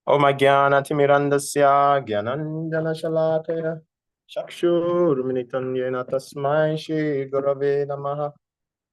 Om Jnanatimirandasya Jnananjana Chakshurmilitam Yena Tasmai Shri Gurave Namaha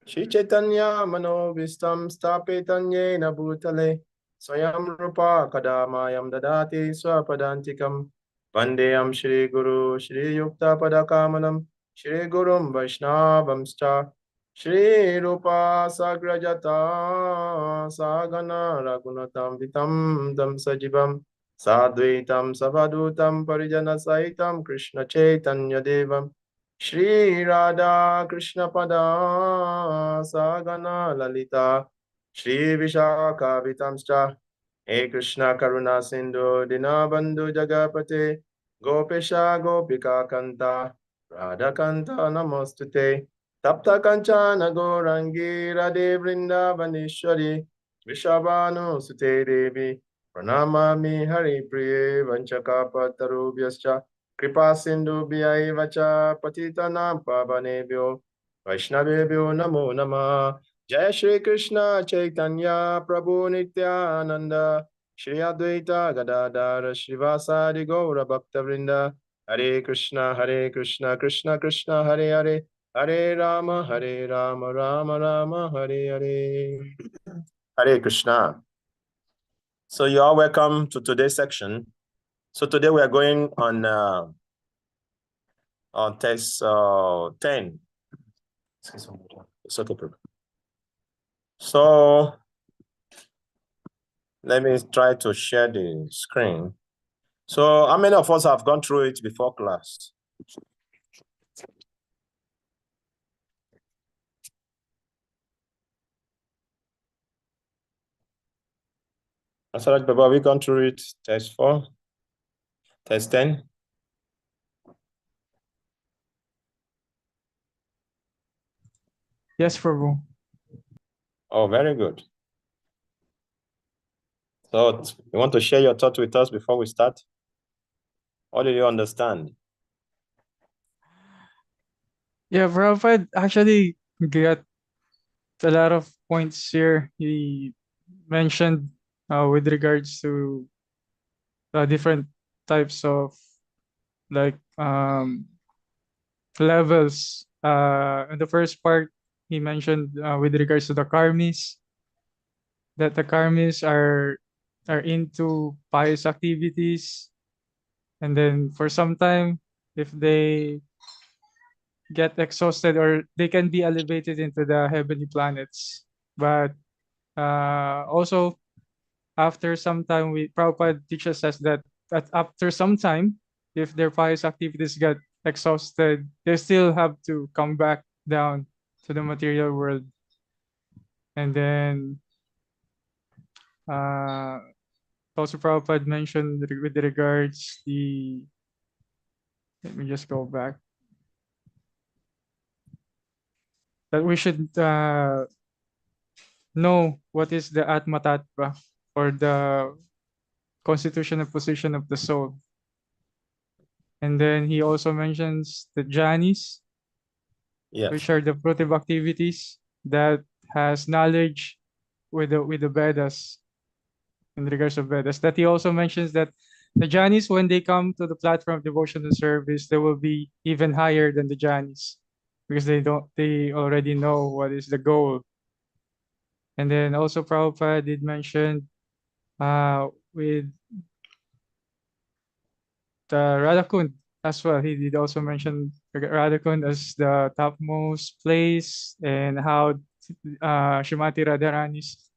Shri Chaitanya Manovistam Stapitam Yena Bhutale Swayam Rupa Kadamayam Dadati Swapadantikam Vandeyam Shri Guru Shri Yukta Padakamanam Shri Gurum Vaishnavamscha Shri Rupa Sagrajata Sagana Ragunatam Vitam Dam Sajivam Sadvaitam Savadutam Parijana Saitam Krishna Chaitanya Devam Shri Radha Krishna Pada Sagana Lalita Shri Vishaka Vitamscha He Krishna Karuna Sindhu Dinabandhu Jagapate Gopesha Gopika Kanta Radha Kanta Namostute Tapta Kanchana Gorangi Radhe Vrindavaneshwari Vishabhanu Sute Devi Pranamami Hari Priye Vanchaka Patarubhyascha Kripa Sindhu Bhyaivacha Patitanam Pavanebhyo Vaishnavebhyo Namo Namah Jai Shri Krishna Chaitanya Prabhu Nityananda Shri Advaita Gadadara Srivasadi Gaura Bhakta Vrinda Hare Krishna Krishna Krishna Hare Hare Hare Rama Rama Hare Hare. Hare Krishna. So you are welcome to today's section. So today we are going on text 10. It's okay, problem. So let me try to share the screen. So how many of us have gone through it before class? Asaraj Baba, have we gone through it? Test 4, test 10. Yes, Prabhu. Oh, very good. So you want to share your thought with us before we start? What did you understand? Yeah, Prabhupada actually got a lot of points here. He mentioned with regards to different types of like levels. In the first part, he mentioned with regards to the karmis, that the karmis are into pious activities, and then for some time, if they get exhausted, or they can be elevated into the heavenly planets. But also after some time, Prabhupada teaches us that after some time, if their pious activities get exhausted, they still have to come back down to the material world. And then also Prabhupada mentioned with regards let me just go back, that we should know what is the Atma Tattva, or the constitutional position of the soul. And then he also mentions the jhanis, Yes. which are the fruitive activities that has knowledge with the Vedas, in regards of Vedas. That he also mentions that the jhanis, when they come to the platform of devotional service, they will be even higher than the jhanis, because they already know what is the goal. And then also Prabhupada did mention with Radhakund as well. He did also mention Radhakund as the topmost place, and how Shrimati Radharani's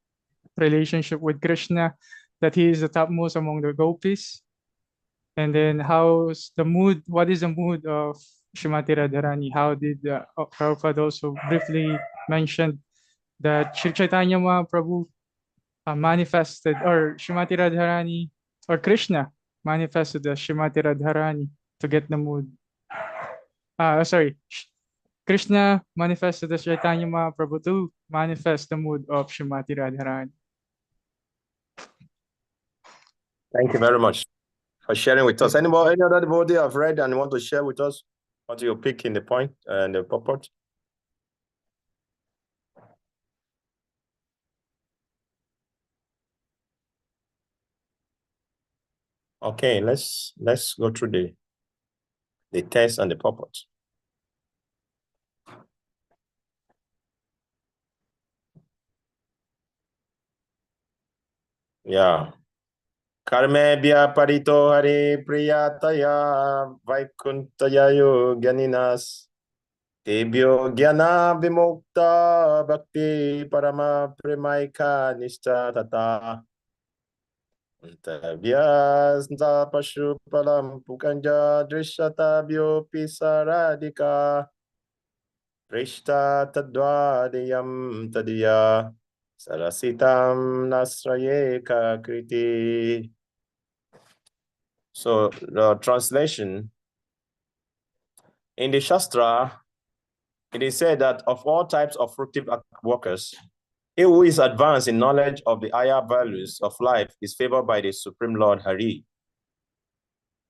relationship with Krishna, that he is the topmost among the gopis. And then what is the mood of Shrimati Radharani? How did Prabhupada also briefly mentioned that Sri Chaitanya Mahaprabhu manifested, or Shrimati Radharani, or Krishna manifested as Shrimati Radharani to get the mood. Krishna manifested as Chaitanya Mahaprabhu to manifest the mood of Shrimati Radharani. Thank you very much for sharing with us. Any other devotee have read and want to share with us what you pick in the point and the purport? Okay, let's go through the text and the purport. Yeah. Karme bia parito hari priyataya vaikuntaya yoganinas tebyo gyana vimukta bhakti parama premaika nishta tata Antavyasna pashupalam pukanja drishyata pisaradika Prishta tadwadiyam tadiya sarasitam nasrayeka kriti. So the translation in the Shastra, it is said that of all types of fruitive workers, he who is advanced in knowledge of the higher values of life is favored by the Supreme Lord Hari.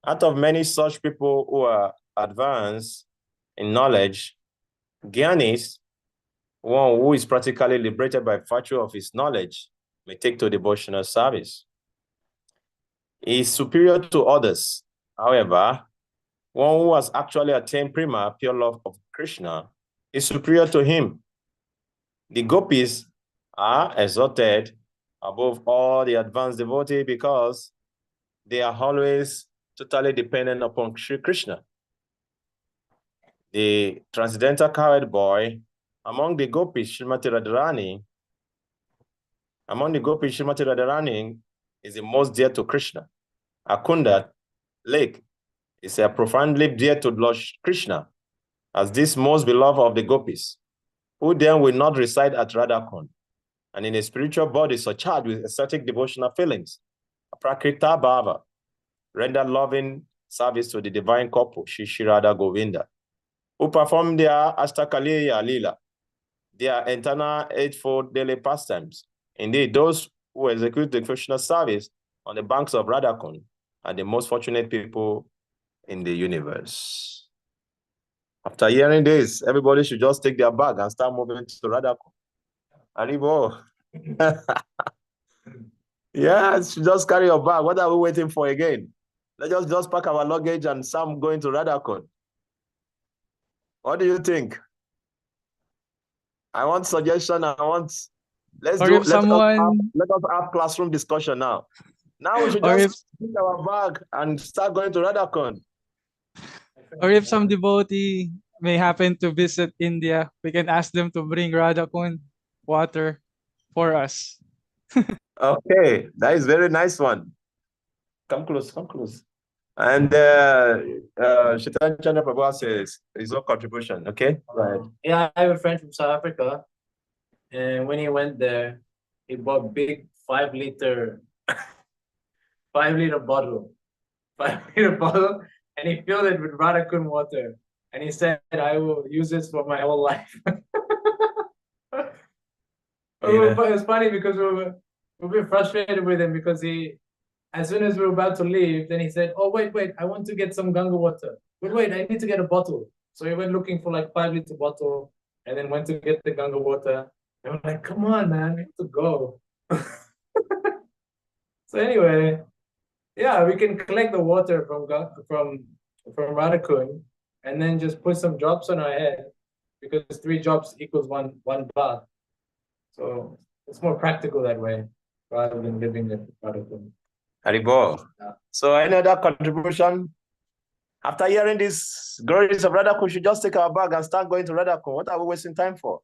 Out of many such people who are advanced in knowledge, Gyanis, one who is practically liberated by virtue of his knowledge, may take to devotional service. He is superior to others. However, one who has actually attained prima pure love of Krishna is superior to him. The gopis are exalted above all the advanced devotees because they are always totally dependent upon Sri Krishna. The transcendental cowherd boy among the gopis, Srimati Radharani is the most dear to Krishna. Akunda Lake is a profoundly dear to Lord Krishna as this most beloved of the gopis, who then will not reside at Radhakund, and in a spiritual body surcharged with ecstatic devotional feelings, Prakrita Bhava, render loving service to the divine couple, Shri Radha Govinda, who perform their Ashtakaliya Lila, their internal eightfold daily pastimes. Indeed, those who execute devotional service on the banks of Radhakund are the most fortunate people in the universe. After hearing this, everybody should just take their bag and start moving to Radhakund. Aribo. Yes, just carry your bag. What are we waiting for again? Let's just pack our luggage and some going to Radhakund. What do you think? I want suggestion. Let us have classroom discussion now. Now we should just pick our bag and start going to Radhakund. Or if some devotee may happen to visit India, we can ask them to bring Radhakund water for us. Okay, that is very nice one. Come close. And Shaitan Chandra Prabhu says his own contribution. Okay, right. Yeah, I have a friend from South Africa, and when he went there, he bought big 5 liter, 5 liter bottle, 5 liter bottle, and he filled it with Radhakund water, and he said, "I will use this for my whole life." It was funny because we were a bit frustrated with him because as soon as we were about to leave, then he said, "Oh wait, I want to get some Ganga water. Wait, I need to get a bottle." So he went looking for like 5 liter bottle, and then went to get the Ganga water. And we're like, "Come on, man, we have to go." So anyway, yeah, we can collect the water from Radhakund, and then just put some drops on our head because 3 drops equals one bath. So it's more practical that way rather than living in Radhakund. Haribo. Yeah. So any other contribution? After hearing this glories of Radhakund, we should just take our bag and start going to Radhakund. What are we wasting time for?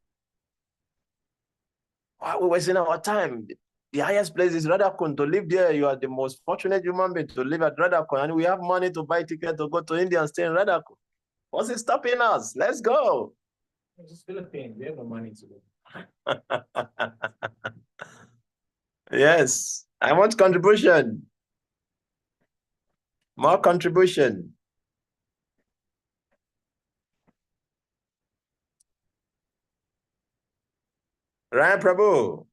Why are we wasting our time? The highest place is Radhakund. To live there, you are the most fortunate human being to live at Radhakund, and we have money to buy ticket to go to India and stay in Radhakund. What's it stopping us? Let's go. It's just Philippines. We have no money to go. Yes, I want contribution. More contribution. Ryan Prabhu.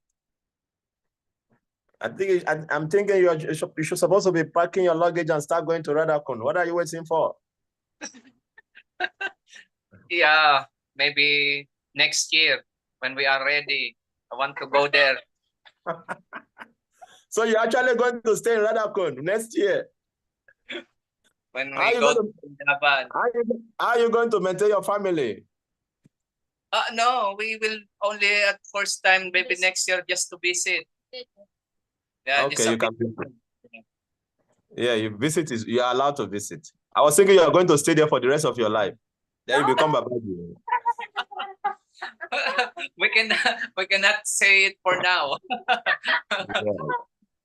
I'm thinking you should supposed to be packing your luggage and start going to Radhakund. What are you waiting for? Yeah, maybe next year when we are ready. I want to go there. So you're actually going to stay in Radhakund next year? when we go to Japan. How are you going to maintain your family? No, we will only at first time, maybe next year, just to visit. Yeah, okay, you can visit. Yeah, you visit is you are allowed to visit. I was thinking you are going to stay there for the rest of your life. Then you become a baby. we cannot say it for now. Yeah.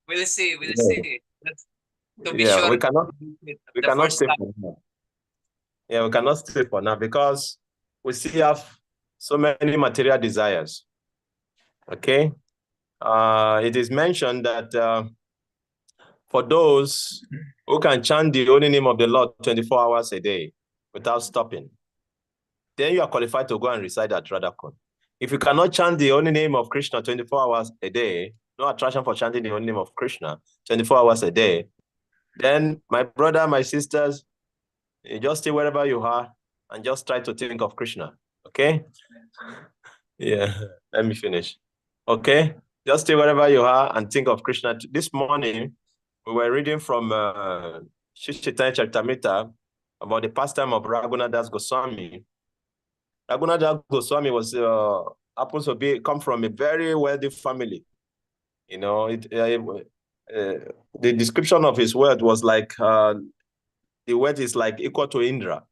We'll see. We'll Yeah. see. To be Yeah, sure, we cannot stay for now. Yeah, we cannot stay for now because we still have so many material desires. Okay. It is mentioned that for those who can chant the holy name of the Lord 24 hours a day without stopping, then you are qualified to go and reside at Radhakund. If you cannot chant the holy name of Krishna 24 hours a day, no attraction for chanting the holy name of Krishna 24 hours a day, then my brother, my sisters, you just stay wherever you are and just try to think of Krishna. Okay? Yeah, let me finish. Okay? Just stay wherever you are and think of Krishna. This morning, we were reading from Chaitanya Charitamrita about the pastime of Raghunath Das Goswami. Raghunath Das Goswami was happens to come from a very wealthy family. You know, the description of his wealth was like the wealth is like equal to Indra,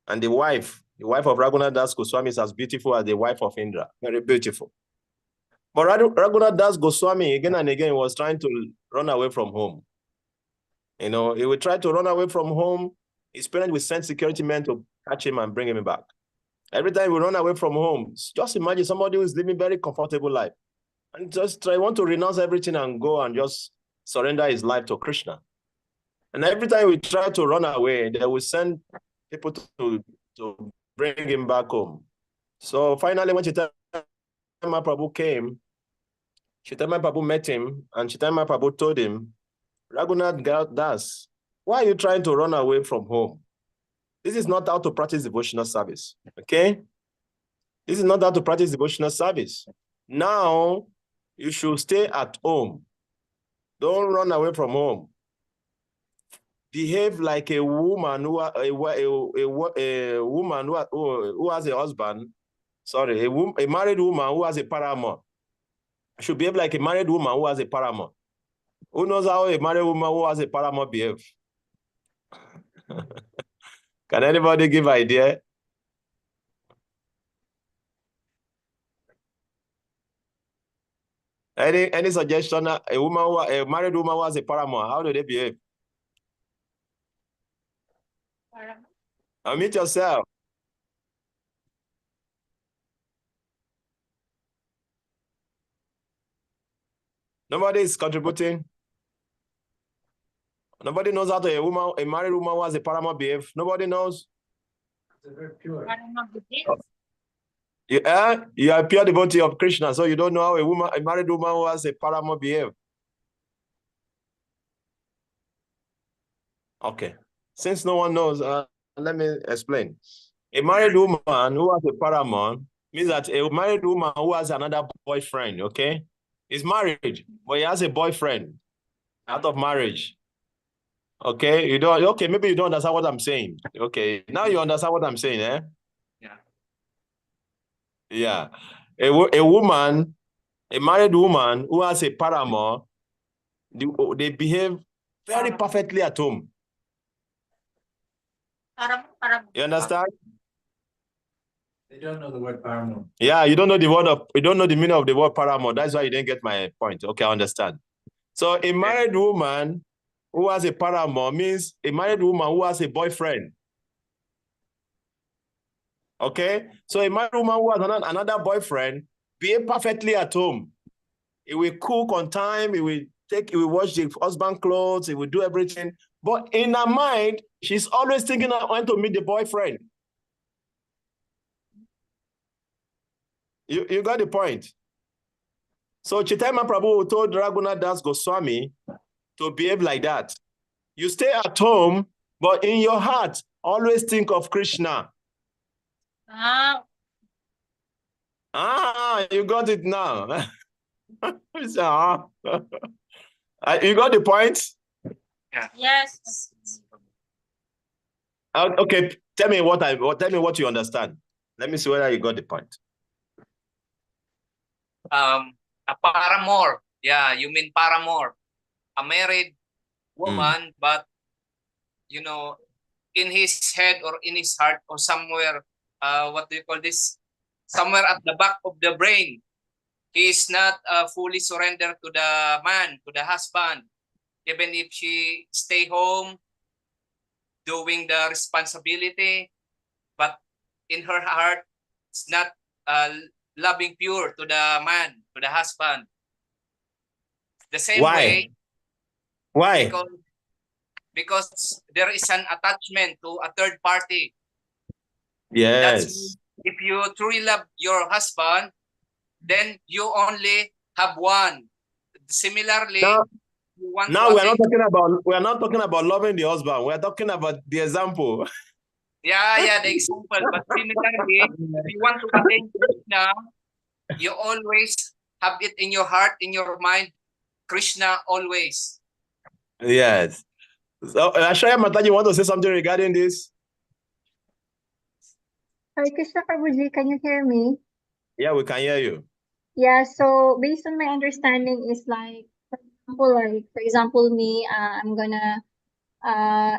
and the wife of Raghunath Das Goswami is as beautiful as the wife of Indra, very beautiful. But Raghunath Das Goswami again and again was trying to run away from home. You know, he would try to run away from home. His parents would send security men to catch him and bring him back. Every time we run away from home, just imagine somebody who is living a very comfortable life and just want to renounce everything and go and just surrender his life to Krishna. And every time we try to run away, they will send people to bring him back home. So finally, when Chaitanya Prabhu came, Chaitanya Prabhu met him, and Chaitanya Prabhu told him, Raghunath Das, why are you trying to run away from home? This is not how to practice devotional service, okay? This is not how to practice devotional service. Now, you should stay at home. Don't run away from home. Behave like a woman who has a husband. Sorry, a married woman who has a paramour. Should behave like a married woman who has a paramour. Who knows how a married woman who has a paramour behave? Can anybody give idea? Any suggestion? A married woman who has a paramour, how do they behave? Unmute yourself. Nobody is contributing. Nobody knows how a married woman who has a paramour behave. Nobody knows. It's very pure. You are a pure devotee of Krishna, so you don't know how a married woman who has a paramour behave. Okay. Since no one knows, let me explain. A married woman who has a paramour means that a married woman who has another boyfriend, okay, is married, but he has a boyfriend out of marriage. Okay, okay, maybe you don't understand what I'm saying. Okay, now you understand what I'm saying, eh? Yeah. A woman, a married woman who has a paramour, they behave very perfectly at home. You understand? They don't know the word paramour. Yeah, you don't know the meaning of the word paramour. That's why you didn't get my point. Okay, I understand. So a married woman who has a paramour means a married woman who has a boyfriend. Okay, so a married woman who has another boyfriend behave perfectly at home. He will cook on time. He will wash the husband clothes. He will do everything. But in her mind, she's always thinking I want to meet the boyfriend. You got the point. So Chaitanya Prabhu told Raghunath Das Goswami to behave like that. You stay at home, but in your heart, always think of Krishna. You got it now. You got the point? Yes. Okay, tell me what you understand. Let me see whether you got the point. A paramour. Yeah, you mean paramour. A married woman, but you know, in his head or in his heart or somewhere, what do you call this? Somewhere at the back of the brain, he is not fully surrendered to the man, to the husband. Even if she stay home doing the responsibility, but in her heart, it's not loving pure to the man, to the husband. The same Why? way. Why? Because there is an attachment to a third party. Yes. That's, if you truly love your husband, then you only have one. Similarly, you want now to we are not talking about loving the husband. We are talking about the example. Yeah, the example. But similarly, if you want to attain Krishna, you always have it in your heart, in your mind, Krishna always. Yes. So, Ashaya Mataji, you want to say something regarding this? Hare Krishna Prabhuji, can you hear me? Yeah, we can hear you. Yeah, so based on my understanding is like, for example, me, I'm gonna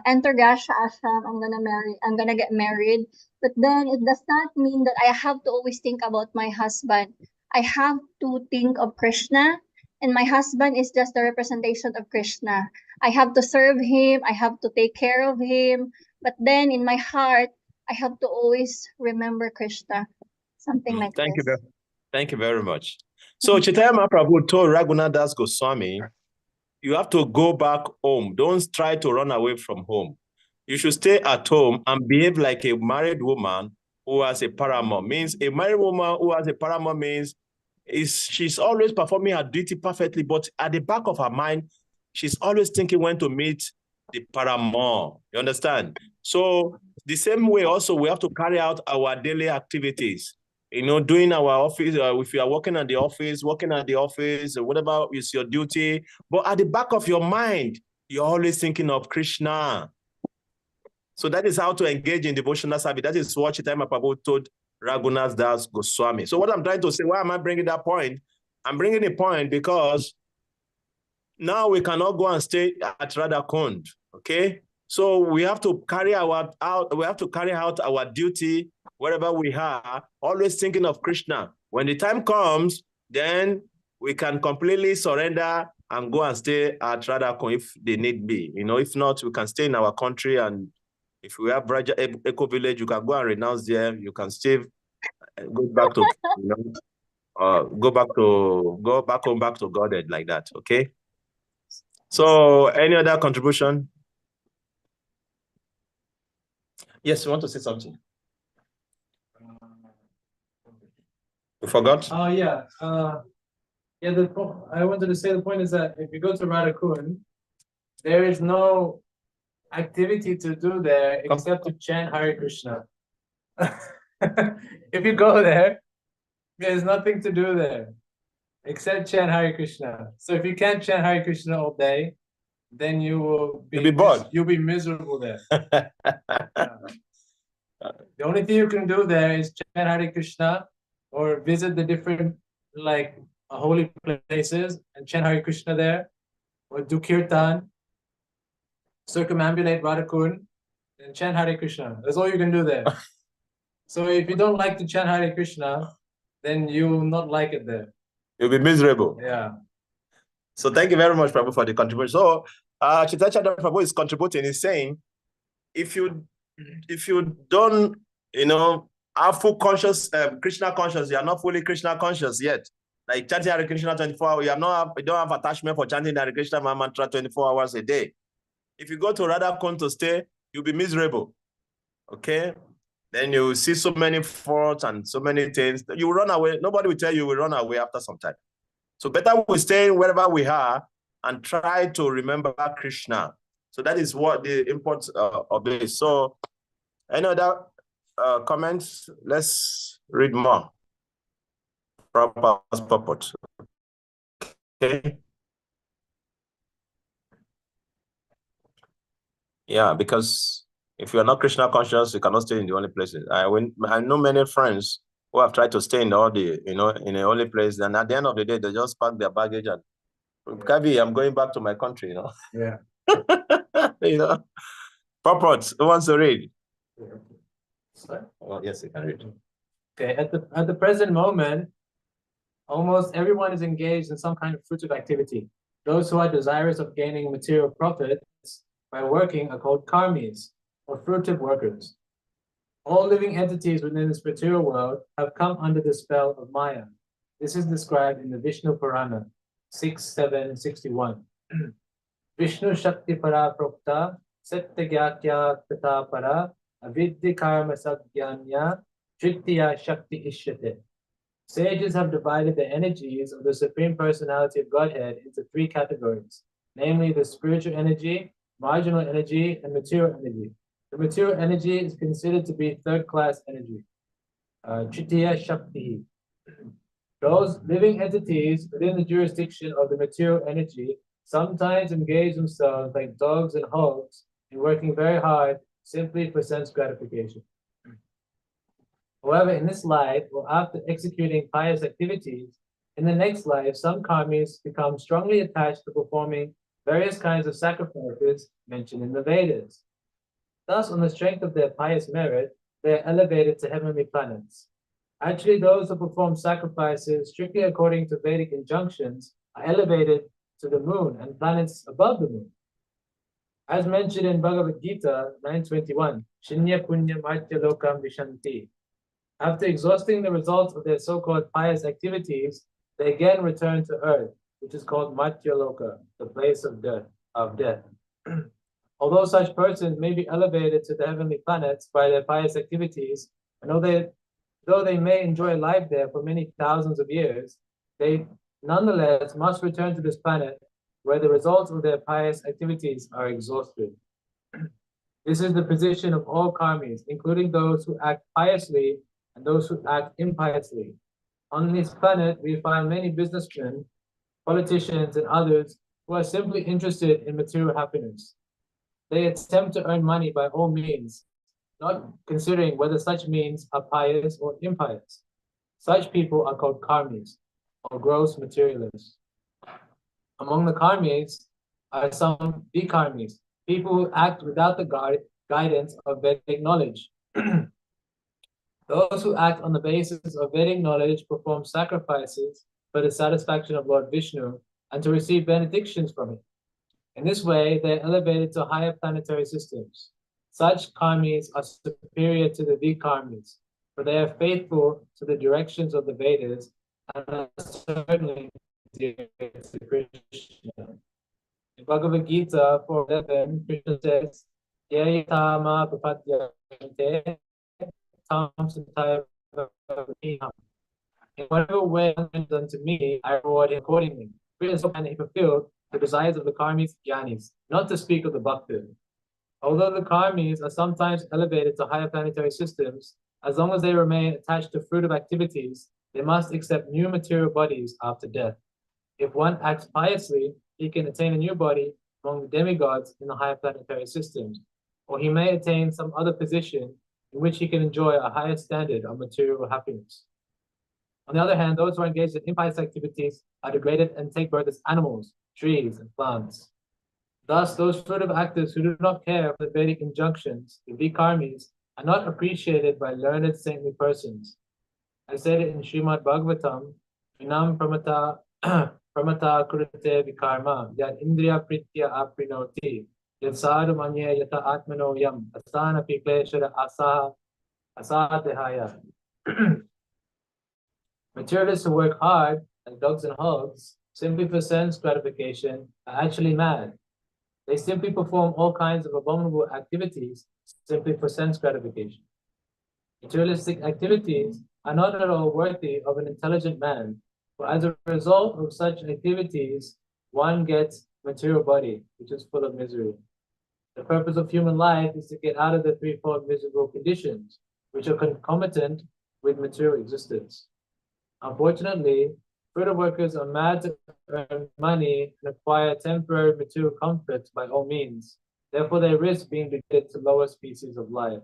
enter Gasha Ashram, I'm gonna get married. But then it does not mean that I have to always think about my husband. I have to think of Krishna, and my husband is just the representation of Krishna. I have to serve him, I have to take care of him, but then in my heart, I have to always remember Krishna. Something like Thank this. Thank you very much. So Chaitanya Mahaprabhu told Raghunath Das Goswami, you have to go back home. Don't try to run away from home. You should stay at home and behave like a married woman who has a paramour. Means a married woman who has a paramour means she's always performing her duty perfectly, but at the back of her mind, she's always thinking when to meet the paramour. You understand? So the same way also, we have to carry out our daily activities. You know, doing our office, if you are working at the office, whatever is your duty. But at the back of your mind, you're always thinking of Krishna. So that is how to engage in devotional service. That is what Chaitanya Mahaprabhu told Raghunath Das Goswami. So what I'm trying to say, why am I bringing that point? I'm bringing the point because now we cannot go and stay at Radhakund, okay? So we have to carry out our duty wherever we are, always thinking of Krishna. When the time comes, then we can completely surrender and go and stay at Radhakund if they need be. You know, if not, we can stay in our country, and if we have Braja Eco Village, you can go and renounce there. You can still go back to, you know, go back home, back to Godhead like that, okay? So any other contribution? Yes, you want to say something? You forgot? Oh yeah. Yeah, I wanted to say the point is that if you go to Radhakund, there is no activity to do there except to chant Hare Krishna. If you go there, there's nothing to do there except chant Hare Krishna. So if you can't chant Hare Krishna all day, then you'll be bored. You'll be miserable there. The only thing you can do there is chant Hare Krishna or visit the different holy places and chant Hare Krishna there, or do kirtan, circumambulate Radhakund, and chant Hare Krishna. That's all you can do there. So if you don't like to chant Hare Krishna, then you will not like it there. You'll be miserable. Yeah. So thank you very much, Prabhu, for the contribution. So Chaitanya Prabhu is contributing. He's saying, if you don't, you know, have full conscious, Krishna conscious, you are not fully Krishna conscious yet. Like chanting Hare Krishna 24 hours, you don't have attachment for chanting Hare Krishna mantra 24 hours a day. If you go to Radhakund to stay, you'll be miserable. Okay? Then you see so many faults and so many things. You will run away. Nobody will tell you will run away after some time. So better we stay wherever we are and try to remember Krishna. So that is what the import of this. So any other comments? Let's read more. Prabhupada's purport. Okay. Yeah, because If you are not Krishna conscious, you cannot stay in the holy places. I know many friends who have tried to stay in all the, in a holy place, and at the end of the day, they just pack their baggage and, Kavi, I'm going back to my country, Yeah. Purport, who wants to read? Sorry? Oh, yes, you can read. Okay, at the present moment, almost everyone is engaged in some kind of fruitive activity. Those who are desirous of gaining material profits by working are called karmis, or fruitive workers. All living entities within this material world have come under the spell of Maya. This is described in the Vishnu Purana 6.7.61. Vishnu Shakti Para Prokta Satyagyakya Tata Para Avidya Karma Sadgyanya Tritiya Shakti Ishyate. Sages have divided the energies of the Supreme Personality of Godhead into three categories, namely the spiritual energy, marginal energy, and material energy. The material energy is considered to be third-class energy, Tritiya Shakti. Those living entities within the jurisdiction of the material energy sometimes engage themselves like dogs and hogs in working very hard simply for sense gratification. However, in this life, or after executing pious activities, in the next life, some karmis become strongly attached to performing various kinds of sacrifices mentioned in the Vedas. Thus, on the strength of their pious merit, they are elevated to heavenly planets. Actually, those who perform sacrifices strictly according to Vedic injunctions are elevated to the moon and planets above the moon. As mentioned in Bhagavad Gita 9.21, Shinya Punya Matya Lokam Vishanti. After exhausting the results of their so-called pious activities, they again return to earth, which is called Matya Loka, the place of death. Although such persons may be elevated to the heavenly planets by their pious activities, and though they may enjoy life there for many thousands of years, they nonetheless must return to this planet where the results of their pious activities are exhausted. This is the position of all karmis, including those who act piously and those who act impiously. On this planet, we find many businessmen, politicians, and others who are simply interested in material happiness. They attempt to earn money by all means, not considering whether such means are pious or impious. Such people are called karmis, or gross materialists. Among the karmis are some vikarmis, people who act without the guidance of Vedic knowledge. Those who act on the basis of Vedic knowledge perform sacrifices for the satisfaction of Lord Vishnu and to receive benedictions from him. In this way, they are elevated to higher planetary systems. Such karmis are superior to the vikarmis, for they are faithful to the directions of the Vedas and are certainly dear to Krishna. In Bhagavad Gita 4:11, Krishna says, Yayatama papatyante tam santaya vaham. In whatever way is unto me, I reward him accordingly. And he fulfilled the desires of the karmis, jnanis, not to speak of the bhakti. Although the karmis are sometimes elevated to higher planetary systems, as long as they remain attached to fruitive activities, they must accept new material bodies after death. If one acts piously, he can attain a new body among the demigods in the higher planetary systems, or he may attain some other position in which he can enjoy a higher standard of material happiness. On the other hand, those who are engaged in impious activities are degraded and take birth as animals, trees, and plants. Thus, those fruitive actors who do not care for the Vedic injunctions, the vikarmis, are not appreciated by learned saintly persons. I said it in Srimad Bhagavatam, Vinam Pramata Pramata Kurute Vikarma, Yad Indriya Pritya Aprinoti, Yad Sadhu Manya Yata Atmano Yam, Asana Pikleshara Asadehaya. Materialists who work hard, like dogs and hogs, simply for sense gratification, are actually mad. They simply perform all kinds of abominable activities simply for sense gratification. Materialistic activities are not at all worthy of an intelligent man, for as a result of such activities, one gets material body, which is full of misery. The purpose of human life is to get out of the threefold miserable conditions, which are concomitant with material existence. Unfortunately, fruitive workers are mad to earn money and acquire temporary material comforts by all means. Therefore, they risk being degraded to lower species of life.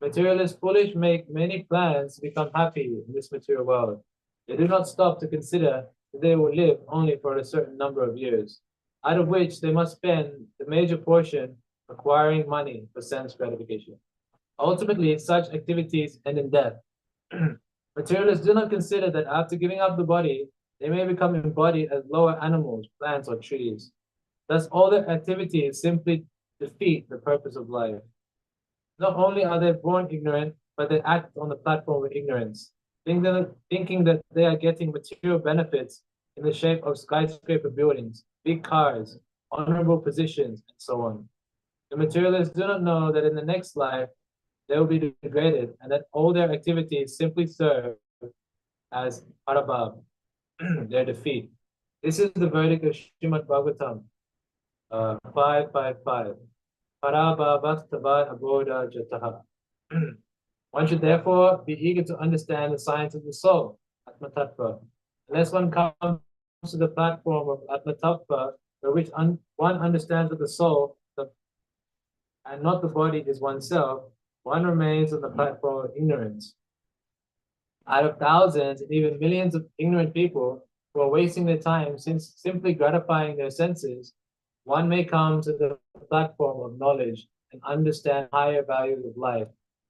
Materialists foolish make many plans to become happy in this material world. They do not stop to consider that they will live only for a certain number of years, out of which they must spend the major portion acquiring money for sense gratification. Ultimately, such activities end in death. Materialists do not consider that after giving up the body, they may become embodied as lower animals, plants, or trees. Thus, all their activities simply defeat the purpose of life. Not only are they born ignorant, but they act on the platform of ignorance, thinking that they are getting material benefits in the shape of skyscraper buildings, big cars, honorable positions, and so on. The materialists do not know that in the next life, they will be degraded and that all their activities simply serve as parabab, their defeat. This is the verdict of Srimad Bhagavatam 555. Parabhavastavad aboda jataha. One should therefore be eager to understand the science of the soul, Atma Tattva. Unless one comes to the platform of Atma Tattva, by which one understands that the soul and not the body is oneself, one remains on the platform of ignorance. Out of thousands and even millions of ignorant people who are wasting their time simply gratifying their senses, one may come to the platform of knowledge and understand higher values of life.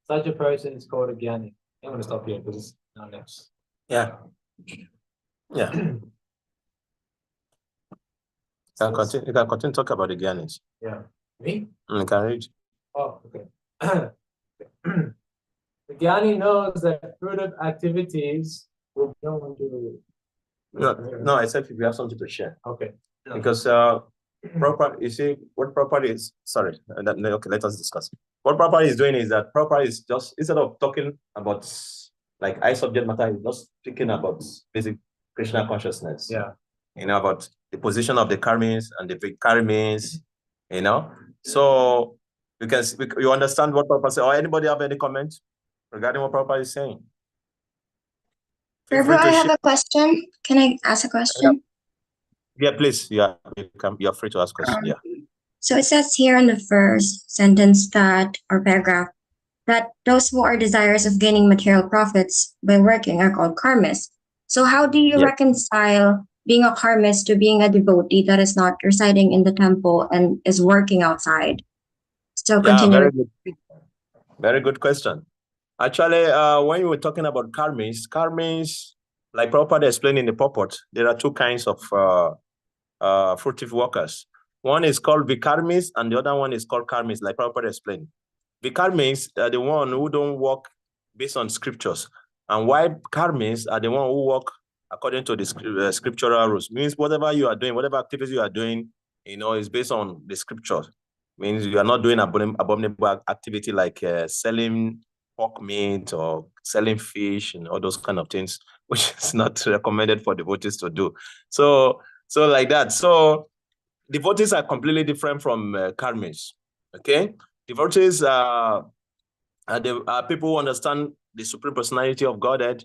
Such a person is called a Gyani. I'm going to stop here because it's now next. Yeah. Yeah. You can continue talk about the Gyanis. Yeah. Me? You can read. Oh, okay. The Gyani knows that fruitive activities will be known to. No, I said if you have something to share. Okay. No. Because you see, what property is, sorry, okay, let us discuss. What property is doing is that property is just, instead of talking about like I subject matter, is just speaking about basic Krishna consciousness. Yeah. You know, about the position of the karmis and the vikarmis, you know. So you understand what Prabhupada, or anybody have any comment regarding what Prabhupada is saying? Prabhu, I have a question. Can I ask a question? Yeah, please. You're free to ask questions. Yeah. So it says here in the first sentence that, or paragraph, that those who are desirous of gaining material profits by working are called karmists. So how do you reconcile being a karmist to being a devotee that is not residing in the temple and is working outside? So continue. Very good question. Actually, when you were talking about karmis, like Prabhupada explained in the purport, there are two kinds of fruitive workers. One is called vikarmis and the other one is called karmis, like Prabhupada explained. Vikarmis are the one who don't work based on scriptures, and while karmis are the one who work according to the scriptural rules. Means whatever you are doing, whatever activities you are doing, you know, is based on the scriptures. Means you are not doing abominable activity like selling pork meat or selling fish and all those kind of things, which is not recommended for devotees to do. So like that. So devotees are completely different from karmis. Okay, devotees are people who understand the Supreme Personality of Godhead.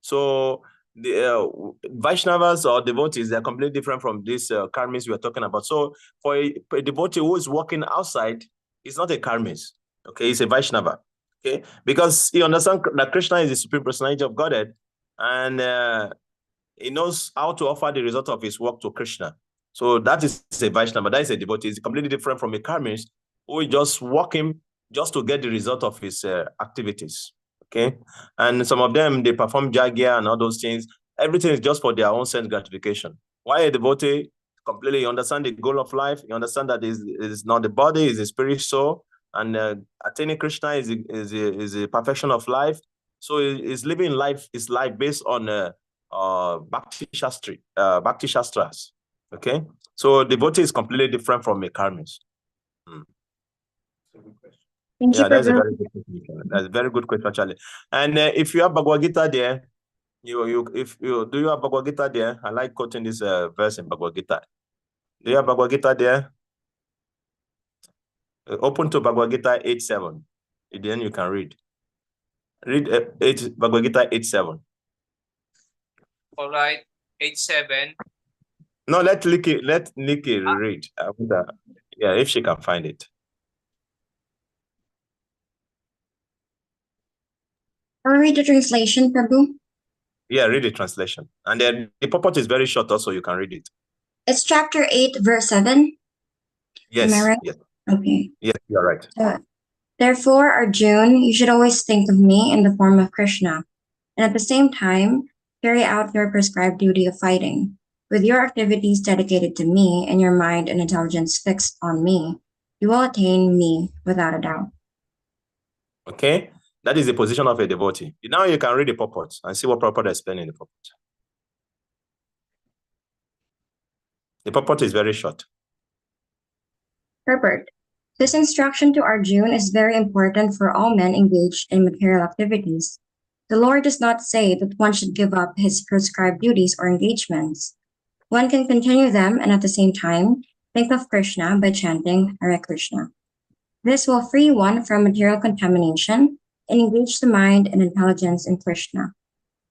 So the Vaishnavas or devotees, they're completely different from these karmis we are talking about. So for a devotee who is working outside, it's not a karmis. Okay, it's a Vaishnava. Okay, because he understands that Krishna is the Supreme Personality of Godhead, and he knows how to offer the result of his work to Krishna. So that is a Vaishnava, that is a devotee. It's completely different from a karmist who is just working just to get the result of his activities. Okay, and some of them, they perform jagya and all those things. Everything is just for their own sense gratification. Why a devotee completely understand the goal of life? You understand that it's not the body, it's the spirit soul, and attaining Krishna is a perfection of life. So is living life is life based on Bhakti Shastri, Bhakti Shastras. Okay, so devotee is completely different from a karmist. Thank you, that's a very good question. That's a very good question, actually. And if you have Bhagavad Gita there, do you have Bhagavad Gita there? I like quoting this verse in Bhagavad Gita. Do you have Bhagavad Gita there? Open to Bhagavad Gita 8:7. Then you can read. Read Bhagavad Gita 8:7. All right, 8:7. No, let Nikki read. Yeah, if she can find it. I'll read the translation, Prabhu. Yeah, read the translation. And then the purport is very short also, you can read it. It's chapter 8, verse 7. Yes. Am I right? Yes. Okay. Yes, you're right. Therefore, Arjun, you should always think of me in the form of Krishna, and at the same time, carry out your prescribed duty of fighting. With your activities dedicated to me and your mind and intelligence fixed on me, you will attain me without a doubt. Okay, that is the position of a devotee. Now you can read the purport and see what purport is explaining in the purport. The purport is very short. Purport. This instruction to Arjun is very important for all men engaged in material activities. The Lord does not say that one should give up his prescribed duties or engagements. One can continue them and at the same time think of Krishna by chanting Hare Krishna. This will free one from material contamination and engage the mind and intelligence in Krishna.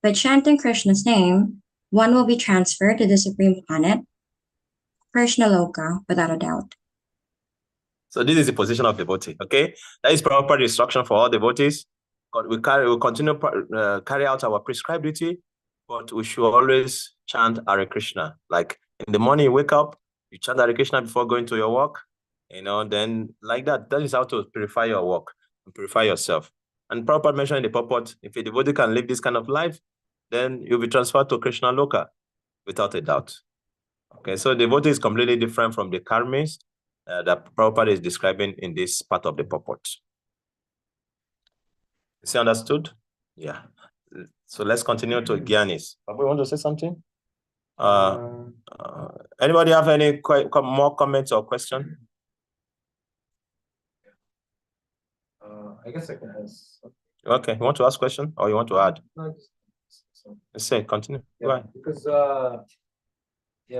By chanting Krishna's name, one will be transferred to the supreme planet, Krishna Loka, without a doubt. So this is the position of devotee, okay? That is proper instruction for all devotees. We continue carry out our prescribed duty, but we should always chant Hare Krishna. Like in the morning you wake up, you chant Hare Krishna before going to your work, then like that. That is how to purify your work and purify yourself. And Prabhupada mentioned in the purport, if a devotee can live this kind of life, then you'll be transferred to Krishna Loka, without a doubt. Okay, so devotee is completely different from the karmis that Prabhupada is describing in this part of the purport. Is it understood? Yeah. So let's continue to Gyanis. We want to say something? Anybody have any more comments or question? I guess I can ask. Okay, you want to ask question or you want to add? No, Let's say continue. yeah, Go ahead.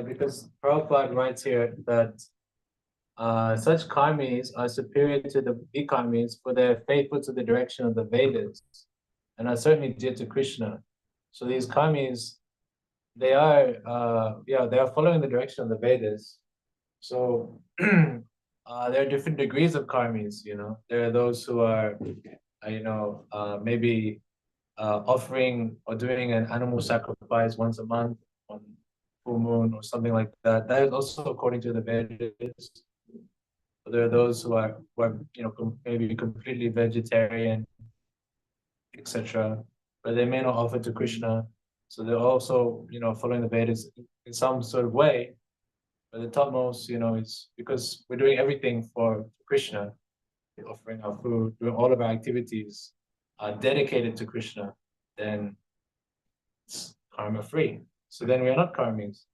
because Prabhupada writes here that such karmis are superior to the ekarmis, for they're faithful to the direction of the Vedas and are certainly dear to Krishna. So these karmis, they are following the direction of the Vedas. So there are different degrees of karmis. There are those who are maybe offering or doing an animal sacrifice once a month on full moon or something like that. That is also according to the Vedas. There are those who are maybe completely vegetarian, etc., but they may not offer to Krishna. So they're also following the Vedas in some sort of way. But the topmost, is because we're doing everything for Krishna. We're offering our food, doing all of our activities are dedicated to Krishna, then it's karma free. So then we are not karmis.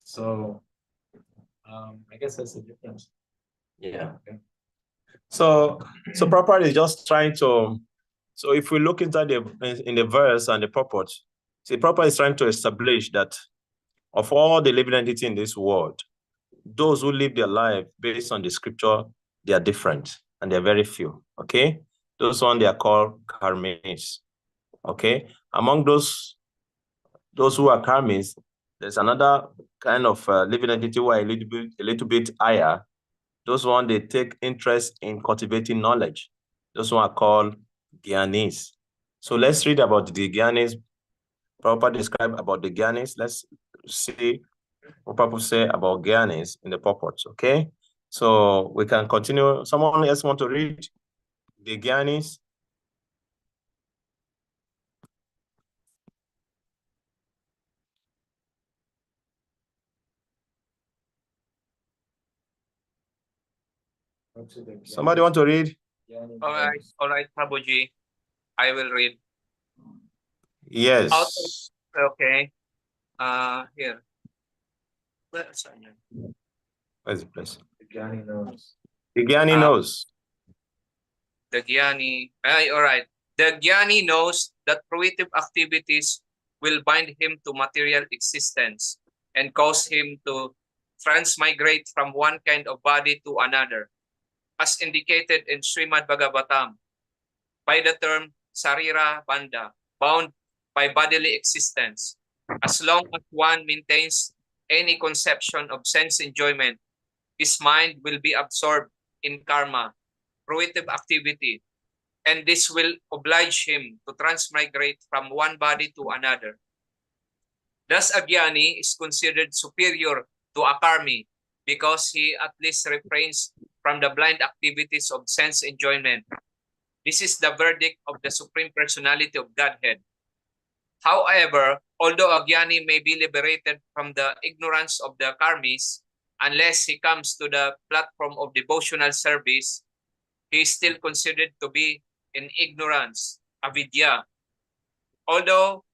So I guess that's the difference. Yeah. So Prabhupada is just trying to. So if we look inside in the verse and the purport, see, Prabhupada is trying to establish that of all the living entities in this world, those who live their life based on the scripture, they are different and they're very few. Okay, those ones they are called karmis. Okay, among those who are karmis, there's another kind of living entity who are a little bit higher. Those ones they take interest in cultivating knowledge. Those ones are called Gyanis. So let's read about the Gyanis. Prabhupada describe about the Gyanis. Let's see what Prabhupada say about Gyanis in the purport. Okay, so we can continue. Someone else want to read the Gyanis? Somebody want to read? All right, Prabhuji. I will read. Yes. Okay. Here. Where's the place? The Gyani knows. The Gyani knows. The Gyani. All right. The Gyani knows that fruitive activities will bind him to material existence and cause him to transmigrate from one kind of body to another, as indicated in Srimad Bhagavatam by the term Sarira Bandha, bound by bodily existence. As long as one maintains any conception of sense enjoyment, his mind will be absorbed in karma, fruitive activity, and this will oblige him to transmigrate from one body to another. Thus, a jnani is considered superior to a karmi because he at least refrains from the blind activities of sense enjoyment. This is the verdict of the Supreme Personality of Godhead. However, although a jnani may be liberated from the ignorance of the karmis, unless he comes to the platform of devotional service, he is still considered to be in ignorance, avidya. Although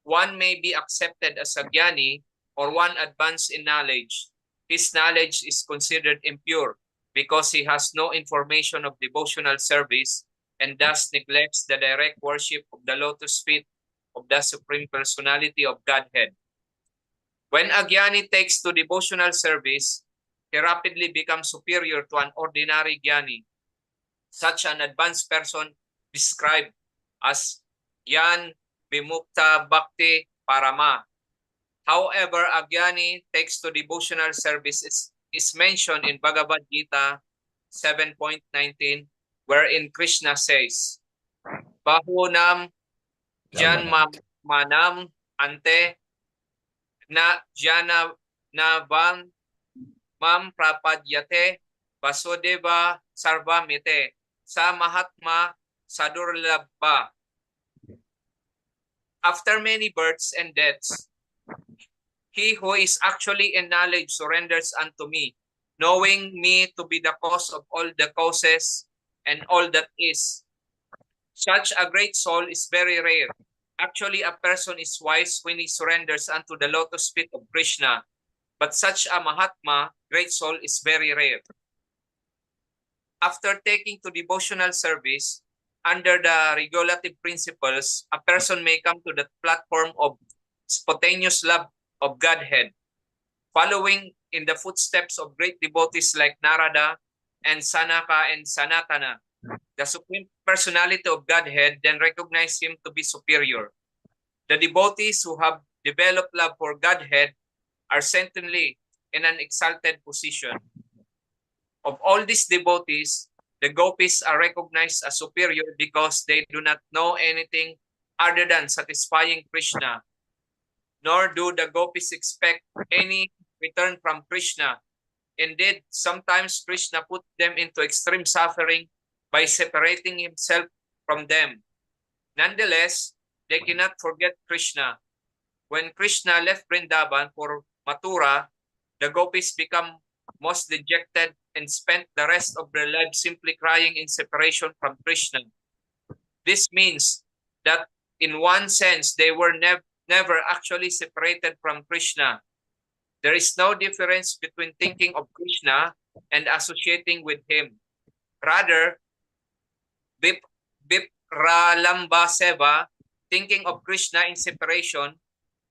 one may be accepted as a jnani or one advanced in knowledge, his knowledge is considered impure because he has no information of devotional service and thus neglects the direct worship of the lotus feet of the Supreme Personality of Godhead. When a jnani takes to devotional service, he rapidly becomes superior to an ordinary jnani. Such an advanced person described as Yan Vimukta Bhakti Parama. However, a jnani takes to devotional service is mentioned in Bhagavad Gita 7.19, wherein Krishna says, Bahunam Janmanam Ante na Jana Navam Mam Prapadyate Vasudeva Sarvamite Sa Mahatma Sadurlabha. After many births and deaths, he who is actually in knowledge surrenders unto me, knowing me to be the cause of all the causes and all that is. Such a great soul is very rare. Actually, a person is wise when he surrenders unto the lotus feet of Krishna, but such a Mahatma, great soul, is very rare. After taking to devotional service, under the regulative principles, a person may come to the platform of spontaneous love of Godhead, following in the footsteps of great devotees like Narada and Sanaka and Sanatana. The Supreme Personality of Godhead then recognize him to be superior. The devotees who have developed love for Godhead are certainly in an exalted position. Of all these devotees, the gopis are recognized as superior because they do not know anything other than satisfying Krishna, nor do the gopis expect any return from Krishna. Indeed, sometimes Krishna put them into extreme suffering by separating himself from them. Nonetheless, they cannot forget Krishna. When Krishna left Vrindavan for Mathura, the gopis become most dejected and spent the rest of their lives simply crying in separation from Krishna. This means that in one sense, they were never actually separated from Krishna. There is no difference between thinking of Krishna and associating with him. Rather, Vipralamba Seva, thinking of Krishna in separation,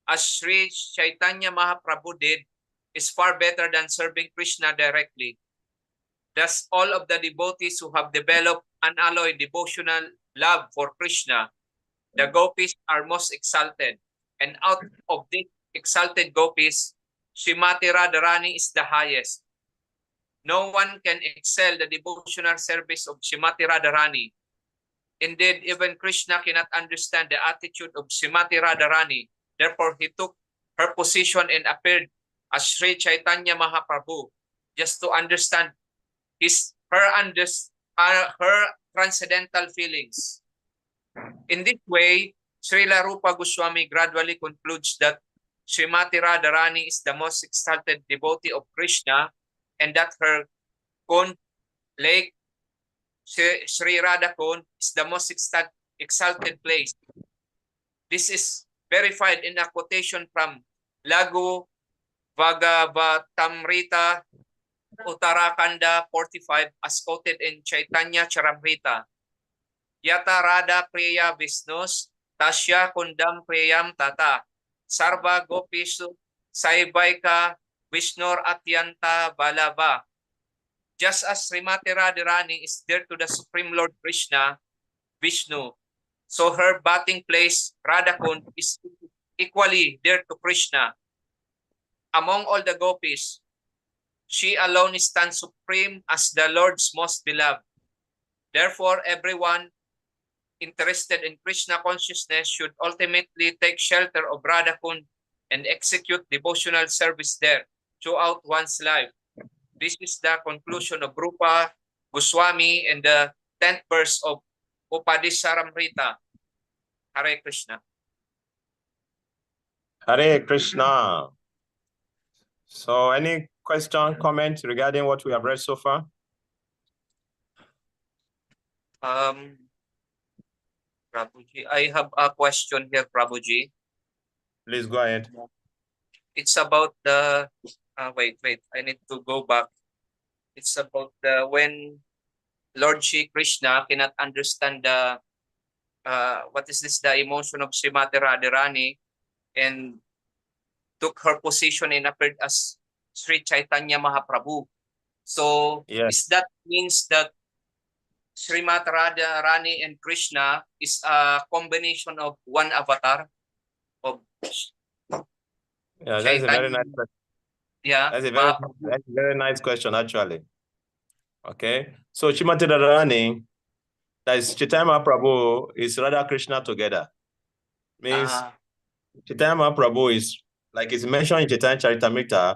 as Sri Chaitanya Mahaprabhu did, is far better than serving Krishna directly. Thus, all of the devotees who have developed unalloyed devotional love for Krishna, the gopis are most exalted. And out of these exalted gopis, Srimati Radharani is the highest. No one can excel the devotional service of Srimati Radharani. Indeed, even Krishna cannot understand the attitude of Srimati Radharani. Therefore, he took her position and appeared as Sri Chaitanya Mahaprabhu just to understand her transcendental feelings. In this way, Srila Rupa Goswami gradually concludes that Srimati Radharani is the most exalted devotee of Krishna and that her Kund, Lake Sri Radha Kund, is the most exalted place. This is verified in a quotation from Lagu Bhagavatamrita Uttarakanda 45 as quoted in Chaitanya Charamrita. Yata Radha Priya Visnus Tasya Kundam Priyam Tata Sarva Gopisu Saivaika Vishnur Atyanta Balava. Just as Srimati Radharani is dear to the Supreme Lord Krishna, Vishnu, so her bathing place, Radhakund, is equally dear to Krishna. Among all the gopis, She alone stands supreme as the Lord's most beloved. Therefore, everyone interested in Krishna consciousness should ultimately take shelter of Radha Kund and execute devotional service there throughout one's life. This is the conclusion of Rupa Goswami in the 10th verse of Upadisharamrita. Hare Krishna. Hare Krishna. So any question, comment regarding what we have read so far? Prabhuji, I have a question here, Prabhuji. Please go ahead. It's about the, wait, I need to go back. It's about the, when Lord Shri Krishna cannot understand the, what is this, the emotion of Srimati Radharani, and took her position and appeared as Sri Chaitanya Mahaprabhu. So, Yes. is that means that Srimati Radharani and Krishna is a combination of one avatar of Yeah, that's a very nice question. Yeah, That's a very nice question, actually. Okay. So Srimati Radharani, that is Chaitanya Mahaprabhu, is Radha Krishna together. Means Chaitanya Mahaprabhu is, like it's mentioned in Chaitanya Charitamrita,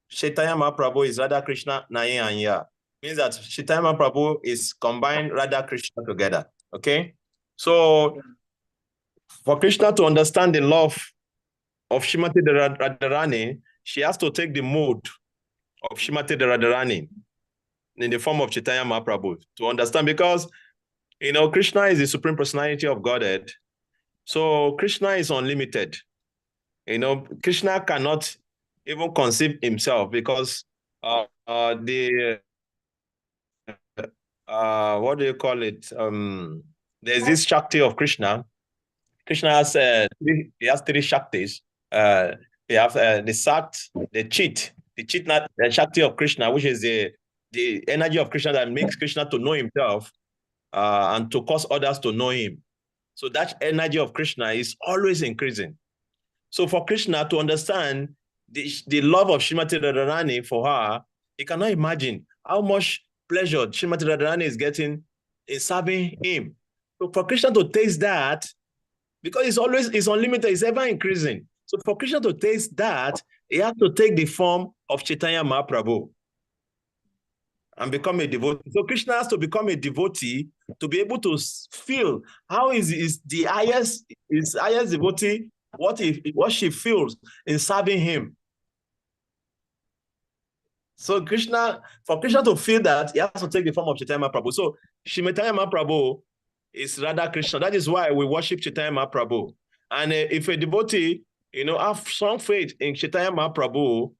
Chaitanya Mahaprabhu is Radha Krishna Naye Anya. Means that Chaitanya Mahaprabhu is combined Radha Krishna together. Okay. So for Krishna to understand the love of Srimati Radharani, she has to take the mode of Srimati Radharani in the form of Chaitanya Mahaprabhu to understand, because Krishna is the supreme personality of Godhead. So Krishna is unlimited. Krishna cannot even conceive himself, because what do you call it? There's this Shakti of Krishna. Krishna has three Shaktis. We have the Sat, the Chit, not the Shakti of Krishna, which is the energy of Krishna that makes Krishna to know himself and to cause others to know him. So that energy of Krishna is always increasing. So for Krishna to understand the love of Srimati Radharani for her, he cannot imagine how much pleasure Srimati Radharani is getting in serving him. So for Krishna to taste that, because it's unlimited, it's ever increasing. So for Krishna to taste that, he has to take the form of Chaitanya Mahaprabhu and become a devotee. So Krishna has to become a devotee to be able to feel how is the highest devotee, what she feels in serving him. So for Krishna to feel that, he has to take the form of Chaitanya Mahaprabhu. So Chaitanya Mahaprabhu is Radha Krishna. That is why we worship Chaitanya Mahaprabhu. And if a devotee, have strong faith in Chaitanya Mahaprabhu,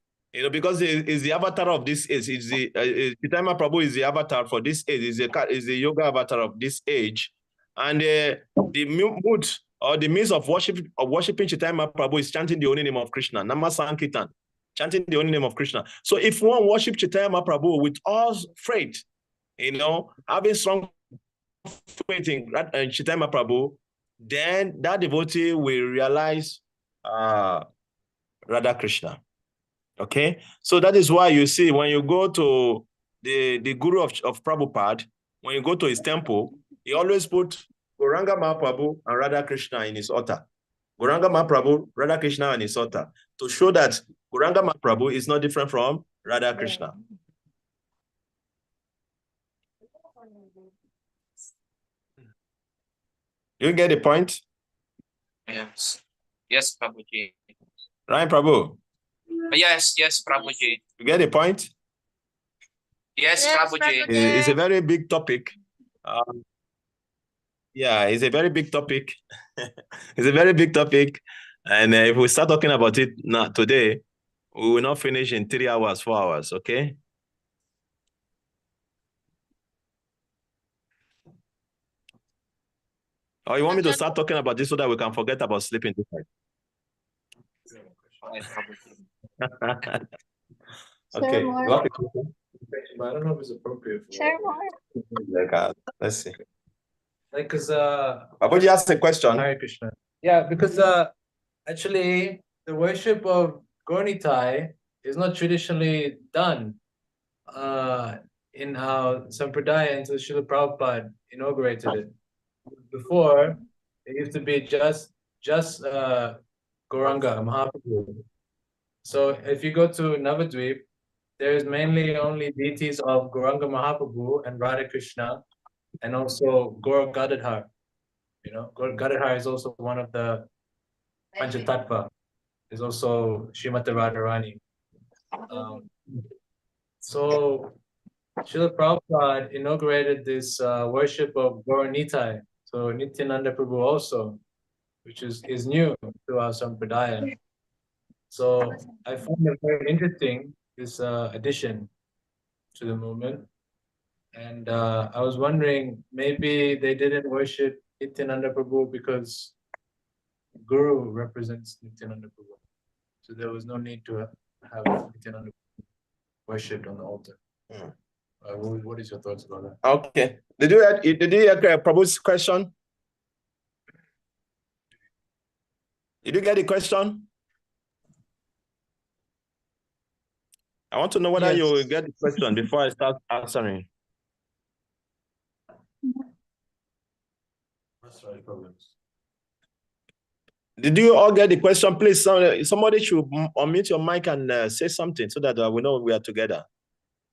because is the avatar of this age. Chaitanya Mahaprabhu is the avatar for this age. Is the yoga avatar of this age. And the mood or the means of worshiping Chaitanya Mahaprabhu is chanting the only name of Krishna, Nama Sankirtan, chanting the only name of Krishna. So if one worships Chaitanya Mahaprabhu with all faith, having strong faith in Chaitanya Mahaprabhu, then that devotee will realize Radha Krishna. Okay, so that is why you see when you go to the guru of Prabhupada, when you go to his temple, he always put Gauranga Mahaprabhu and Radha Krishna in his altar. Gauranga Mahaprabhu, Radha Krishna in his altar, to show that Gauranga Mahaprabhu is not different from Radha Krishna. You get the point? Yes. Yes, Prabhuji. Right, Prabhu? Yes, Prabhuji. You get the point? Yes, Prabhuji. It's a very big topic. Yeah, it's a very big topic. It's a very big topic. And if we start talking about it now today, we will not finish in 3 hours, 4 hours, okay? Or you want me to start talking about this so that we can forget about sleeping this night? Okay. More. But I don't know if it's appropriate for Share more. Let's see. because Babuji asked a question. Hare Krishna. Yeah, because actually the worship of Gornitai is not traditionally done in how Sampradaya until Srila Prabhupada inaugurated it. Before, it used to be just Gauranga, Mahaprabhu. So if you go to Navadvip, there is mainly only deities of Gauranga Mahaprabhu and Radha Krishna, and also Gaur Gadadhar. Gaur Gadadhar is also one of the Panchatattva. Is also Srimati Radharani. So Srila Prabhupada inaugurated this worship of Gaur Nitai. So Nityananda Prabhu also, which is new to our Sampradaya. So I find it very interesting, this addition to the movement. And I was wondering, maybe they didn't worship Nityananda Prabhu because Guru represents Nityananda Prabhu. So there was no need to have Nityananda worshipped on the altar. What is your thoughts about that? Okay. Did you hear Prabhu's question? Did you get the question? I want to know whether you will get the question before I start answering. That's right, problems. Did you all get the question? Please, somebody should unmute your mic and say something so that we know we are together.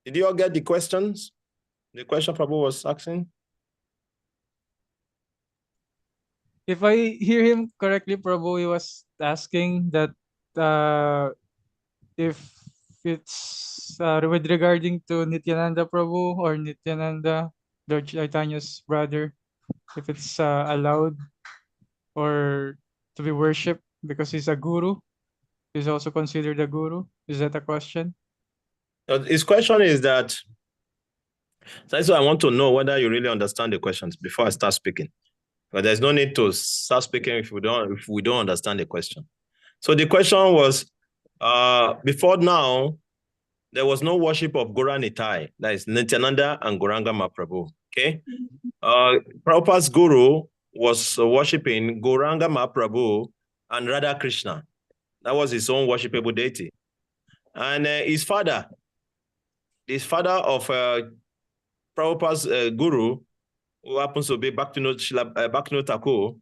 Did you all get the questions? The question Prabhu was asking? If I hear him correctly, Prabhu, he was asking that if it's with regarding to Nityananda Prabhu or Nityananda, Lord Chaitanya's brother, if it's allowed or to be worshipped because he's a guru, he's also considered a guru. Is that a question? His question is that, so I want to know whether you really understand the questions before I start speaking. But there's no need to start speaking if we don't understand the question. So the question was, before now, there was no worship of Gaura Nitai, that is Nityananda and Gauranga Mahaprabhu. Okay, Prabhupada's guru was worshiping Gauranga Mahaprabhu and Radha Krishna. That was his own worshipable deity. And his father of Prabhupada's guru, who happens to be Bhakti Thakur,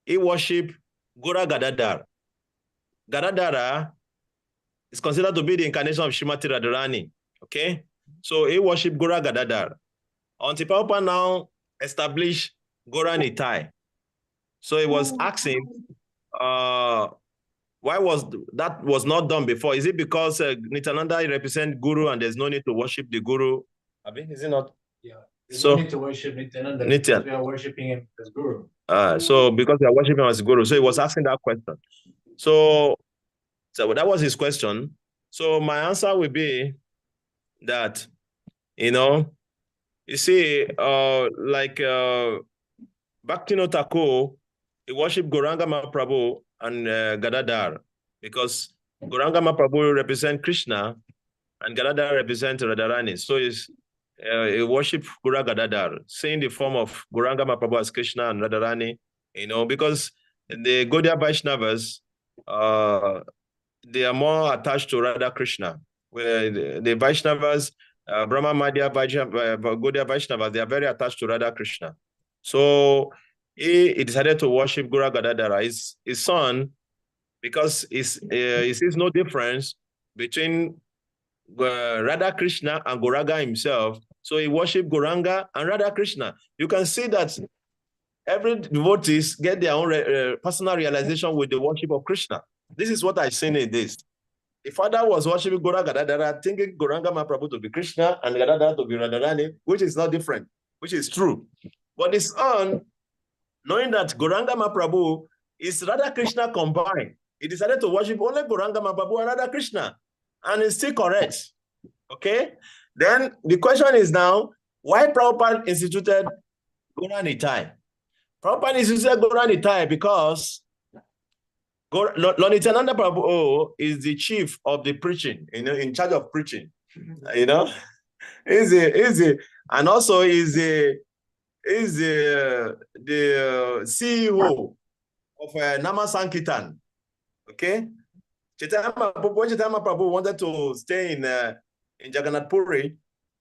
he worshipped Gaura Gadadhar. Gadadhara is considered to be the incarnation of Srimati Radharani. Okay, so he worshipped Gaura Gadadhar until Prabhupada now established Gaura Nitai. So he was asking, why was not done before? Is it because Nityananda represents Guru and there's no need to worship the Guru? I mean, is it not? Yeah. There's no need to worship Nityananda because we are worshiping him as Guru. So because we are worshiping him as Guru. So he was asking that question. So that was his question. So my answer would be that, you see, like Bhakti Thakur, he worshipped Gauranga Mahaprabhu and Gadadhar because Gauranga Mahaprabhu represents Krishna and Gadadhar represents Radharani. So he worshipped Gaura Gadadhar, seeing the form of Gauranga Mahaprabhu as Krishna and Radharani, because the Gaudiya Vaishnavas, they are more attached to Radha Krishna. Where the Vaishnavas, Brahma Madhya, Gaudiya Vaishnavas, they are very attached to Radha Krishna. So he decided to worship Gaura Gadadhara, his son, because he sees no difference between Radha Krishna and Gauranga himself. So he worshipped Gauranga and Radha Krishna. You can see that every devotees get their own personal realization with the worship of Krishna. This is what I've seen in this. The father was worshiping Gaura Gadadhara, thinking Gauranga Mahaprabhu to be Krishna and Gadadhara to be Radharani, which is not different, which is true. But his son, knowing that Gauranga Mahaprabhu is Radha Krishna combined, he decided to worship only Gauranga Mahaprabhu and Radha Krishna, and it's still correct. Okay? Then the question is now, why Prabhupada instituted Gaura Nitai? Prabhupada instituted Gaura Nitai because Lord Nityananda Prabhu is the chief of the preaching, in charge of preaching, and also is the CEO of Nama Sankirtan, okay? When Chaitanya Prabhu wanted to stay in Jagannath Puri,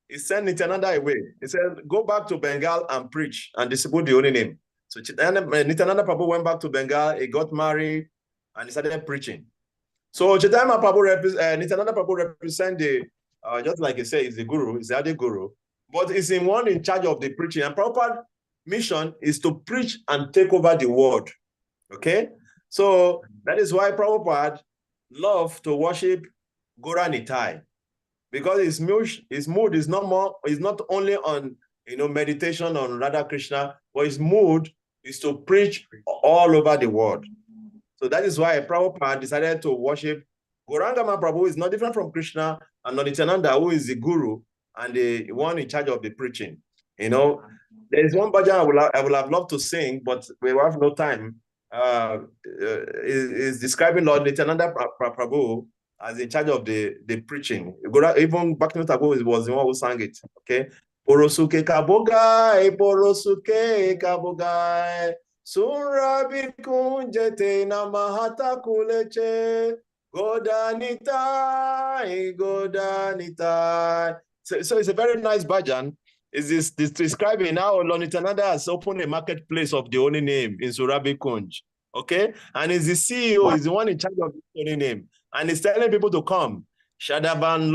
he sent Nityananda away. He said, go back to Bengal and preach and distribute the holy name. So Nityananda Prabhu went back to Bengal, he got married, and he started preaching. So Chaitanya Prabhu, Nityananda Prabhu represent the, just like you say, is the guru, is the Adi guru, but is in one in charge of the preaching. And Prabhupada's mission is to preach and take over the world. Okay? So that is why Prabhupada loved to worship Gora Nitai, because his mood is not only on meditation on Radha Krishna, but his mood is to preach all over the world. So that is why Prabhupada decided to worship Gauranga Prabhu is not different from Krishna, and Nityananda, who is the guru and the one in charge of the preaching. There is one bhajan I would have loved to sing, but we have no time. Is describing Lord Nityananda Prabhu as in charge of the preaching. Even Bhakti Thakur was the one who sang it. Okay. Porosuke kabogai, porosuke kabogai, surabi kunjete namahata kuleche, godanitai, godanitai. So it's a very nice bhajan. Is this describing how Lord Nityananda has opened a marketplace of the holy name in Surabi Kunj. Okay? And is the CEO, is the one in charge of the holy name. And he's telling people to come. Shadaban,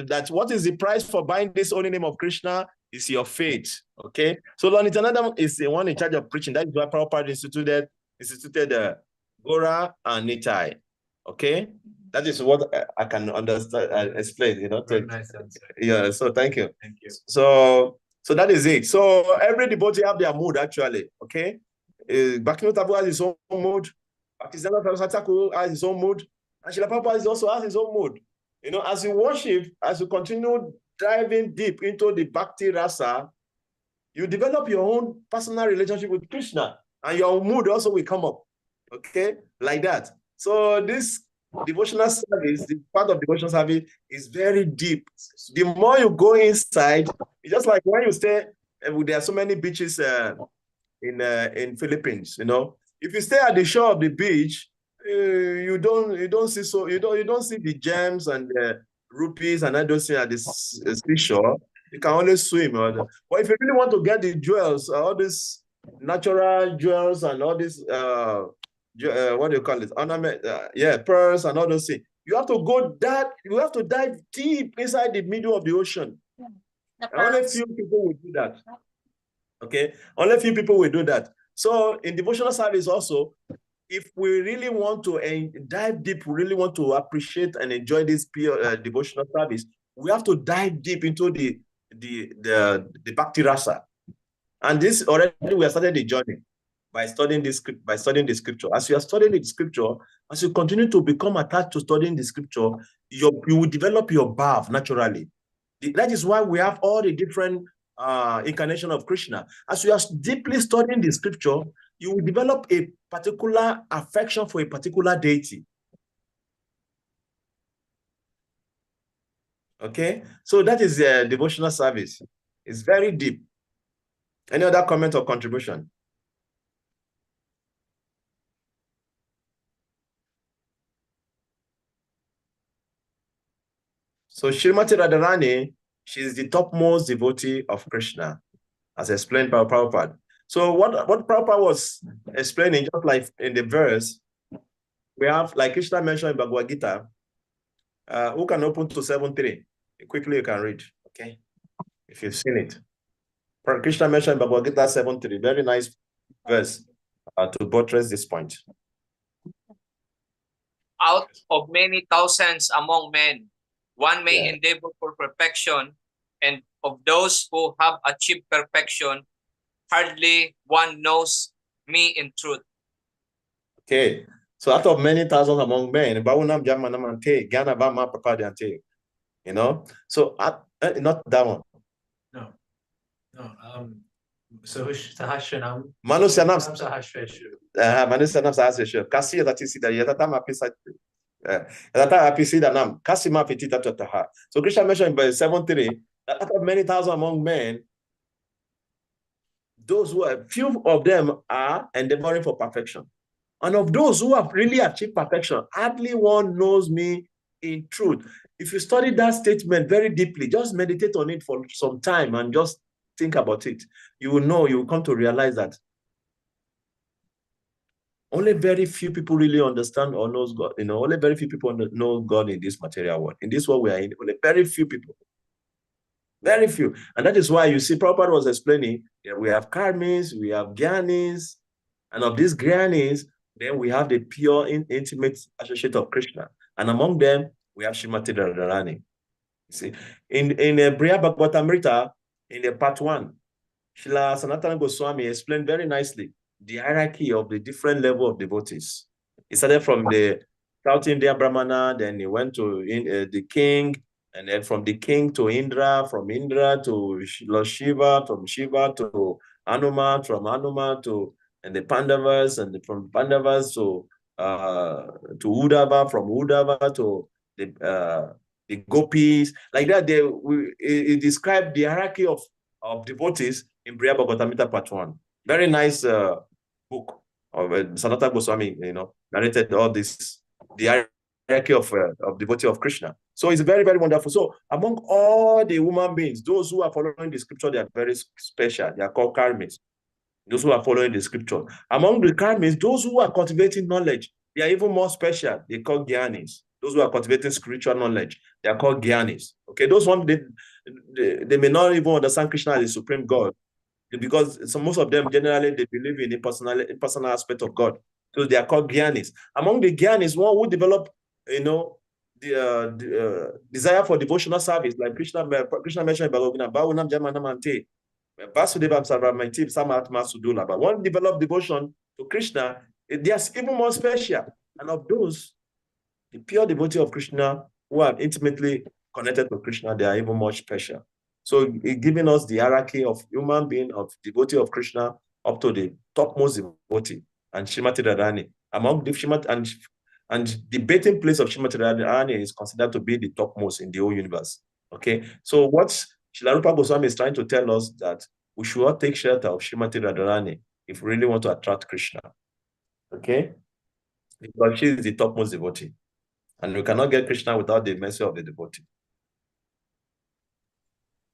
that what is the price for buying this holy name of Krishna is your faith. Okay? So Lord Nityananda is the one in charge of preaching. That is why Prabhupada instituted Gora and Nitai. Okay? That is what I can understand, explain, Very nice answer. Yeah, so thank you. Thank you. So that is it. So every devotee have their mood, actually, okay? Bhakti Thakur has his own mood, Bhaktisiddhanta Thakur has his own mood, and Srila Prabhupada also has his own mood. As you worship, as you continue diving deep into the Bhakti Rasa, you develop your own personal relationship with Krishna, and your mood also will come up, okay? Like that. So this devotional service, the part of devotional service is very deep. The more you go inside, it's just like when you stay, there are so many beaches in Philippines. If you stay at the shore of the beach, you don't see the gems and the rupees and all those things at the seashore. You can only swim. But if you really want to get the jewels, all these natural jewels and all this what do you call it? Ornament, pearls and all those things. You have to dive deep inside the middle of the ocean. Only few people will do that. Okay, only few people will do that. So in devotional service also, if we really want to dive deep, we really want to appreciate and enjoy this pure devotional service, we have to dive deep into the Bhakti Rasa. And this already we have started the journey by studying the scripture. As you are studying the scripture, as you continue to become attached to studying the scripture, you will develop your bhav naturally. That is why we have all the different incarnation of Krishna. As you are deeply studying the scripture, you will develop a particular affection for a particular deity. Okay, so that is a devotional service. It's very deep. Any other comment or contribution? So Srimati Radharani, she is the topmost devotee of Krishna, as explained by Prabhupada. So what Prabhupada was explaining, just like in the verse, we have, like Krishna mentioned in Bhagavad Gita, who can open to 7.3? Quickly you can read, okay? If you've seen it. Krishna mentioned in Bhagavad Gita 7.3, very nice verse to buttress this point. Out of many thousands among men, one may endeavor for perfection, and of those who have achieved perfection, hardly one knows me in truth. Okay, so out of many thousands among men, so not that one. No. Sahasranam. Manusyanam Sahasreshu. Manusyanam Sahasreshu. Kasi Yatatisi Yatatama Apisidanam. Kasima Petita Tataha. So Krishna mentioned in verse 7.3 that out of many thousand among men, those who are few of them are endeavoring for perfection. And of those who have really achieved perfection, hardly one knows me in truth. If you study that statement very deeply, just meditate on it for some time and just think about it. You will know, you will come to realize that only very few people really understand or knows God. You know, only very few people know God in this material world. In this world we are in, only very few people. Very few. And that is why you see Prabhupada was explaining that we have karmis, we have gyanis, and of these gyanis, then we have the pure, intimate associate of Krishna. And among them, we have Srimati Radharani. You see, in Briha Bhagavatamrita, in the part 1, Srila Sanatana Goswami explained very nicely the hierarchy of the different level of devotees. He started from the South Indian Brahmana, then he went to the king, and then from the king to Indra, from Indra to Lord Shiva, from Shiva to Hanuman, from Hanuman to the Pandavas, and from Pandavas to Uddhava, from Uddhava to the gopis. Like that, he described the hierarchy of devotees in Briha Bhagavatamrita part 1. Very nice book of Sanatana Goswami, narrated all this, the hierarchy of devotee of Krishna. So it's very, very wonderful. So among all the human beings, those who are following the scripture, they are very special. They are called karmis. Those who are following the scripture. Among the karmis, those who are cultivating knowledge, they are even more special. They call gyanis. Those who are cultivating spiritual knowledge, they are called gyanis. Okay, those ones, they may not even understand Krishna as the supreme God, because most of them generally they believe in the personal aspect of God. So they are called gyanis. Among the gyanis, one who develop, the desire for devotional service, like Krishna mentioned in Bhagavad Gita, but one develop devotion to Krishna, they are even more special. And of those, the pure devotee of Krishna who are intimately connected to Krishna, they are even more special. So it's giving us the hierarchy of human being, of devotee of Krishna, up to the topmost devotee, and Srimati Radharani. Among the Srimati and the bathing place of Srimati Radharani is considered to be the topmost in the whole universe. Okay, so what Srila Rupa Goswami is trying to tell us that we should all take shelter of Srimati Radharani if we really want to attract Krishna. Okay, because she is the topmost devotee. And we cannot get Krishna without the mercy of the devotee.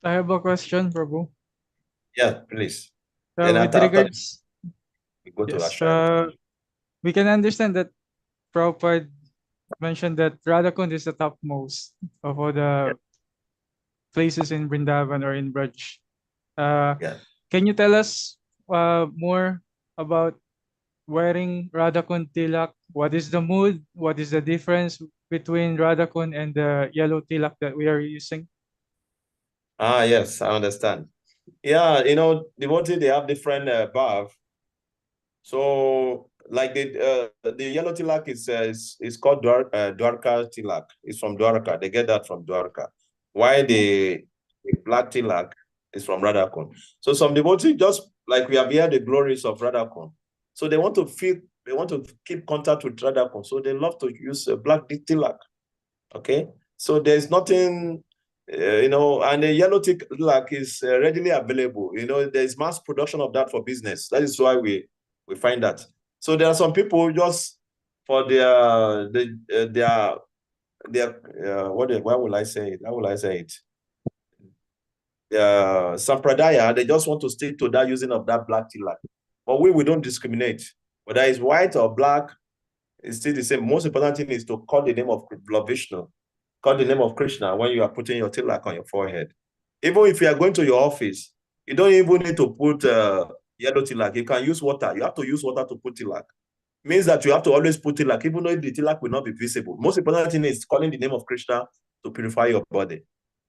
I have a question, Prabhu. Yeah, please. Then with regards, we go to yes, we can understand that Prabhupada mentioned that Radhakund is the topmost of all the places in Vrindavan or in Braj. Can you tell us more about wearing Radhakund tilak? What is the mood? What is the difference between Radhakund and the yellow tilak that we are using? Yes, I understand. Yeah, devotee, they have different bhav. So, like the yellow tilak is called Dwarka tilak. It's from Dwarka. They get that from Dwarka. While the black tilak is from Radhakund. So some devotees, just like we have here the glories of Radhakund. So they want to keep contact with Radhakund. So they love to use black tilak. Okay, so there's nothing, and the yellow tilak is readily available. There's mass production of that for business. That is why we find that. So there are some people just for their why will I say it? How will I say it? Sampradaya, they just want to stick to that using of that black tilak. But we don't discriminate. Whether it's white or black, it's still the same. Most important thing is to call the name of Lord Vishnu, call the name of Krishna when you are putting your tilak on your forehead. Even if you are going to your office, you don't even need to put yellow tilak. You can use water. You have to use water to put tilak. Means that you have to always put tilak, even though the tilak will not be visible. Most important thing is calling the name of Krishna to purify your body.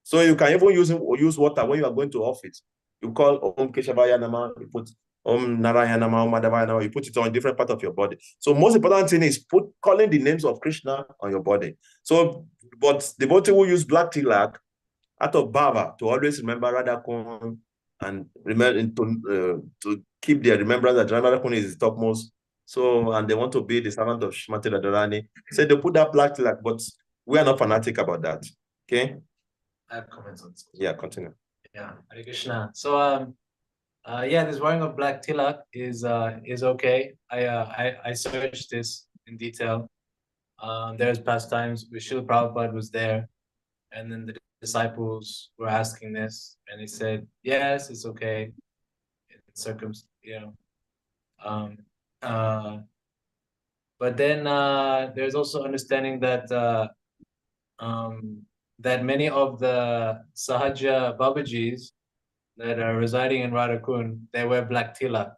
So you can even use water when you are going to office. You call Om Keshavaya Nama, you put Om Narayana Nama, Om Madhavaya Nama, you put it on a different part of your body. So most important thing is calling the names of Krishna on your body. So, but the devotee will use black tilak out of bhava to always remember Radhakund and remember to keep their remembrance that Radhakund is the topmost. So, and they want to be the servant of Srimati Radharani. So they put that black tilak, but we are not fanatic about that. Okay? I have comments on this. Yeah, continue. Yeah, Hare Krishna. So Yeah, this wearing of black tilak is okay. I searched this in detail. There's past times where Srila Prabhupada was there, and then the disciples were asking this, and he said, yes, it's okay. But then there's also understanding that that many of the Sahaja Babajis that are residing in Radhakund, they wear black tilak.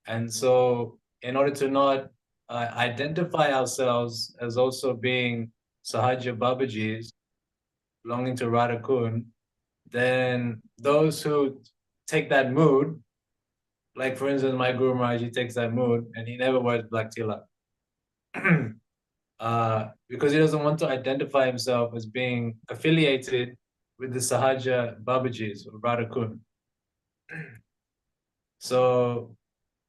And so in order to not identify ourselves as also being Sahaja Babajis belonging to Radhakund, then those who take that mood, like for instance, my Guru Maharaj, he takes that mood and he never wears black tilak. Because he doesn't want to identify himself as being affiliated with the Sahaja Babajis or Radhakund. So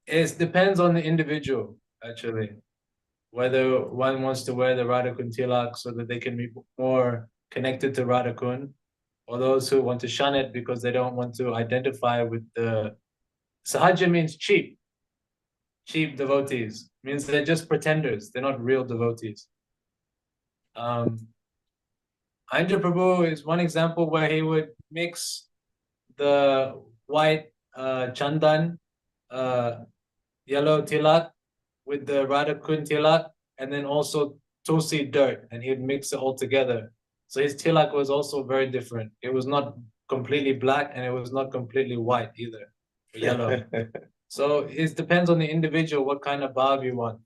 it depends on the individual, actually, whether one wants to wear the Radhakund tilak so that they can be more connected to Radhakund, or those who want to shun it because they don't want to identify with the Sahaja means cheap devotees, means they're just pretenders, they're not real devotees. Andhra Prabhu is one example where he would mix the white chandan, yellow tilak with the Radhakund tilak, and then also tulsi dirt, and he'd mix it all together. So his tilak was also very different. It was not completely black, and it was not completely white either, yellow. So it depends on the individual what kind of bhav you want,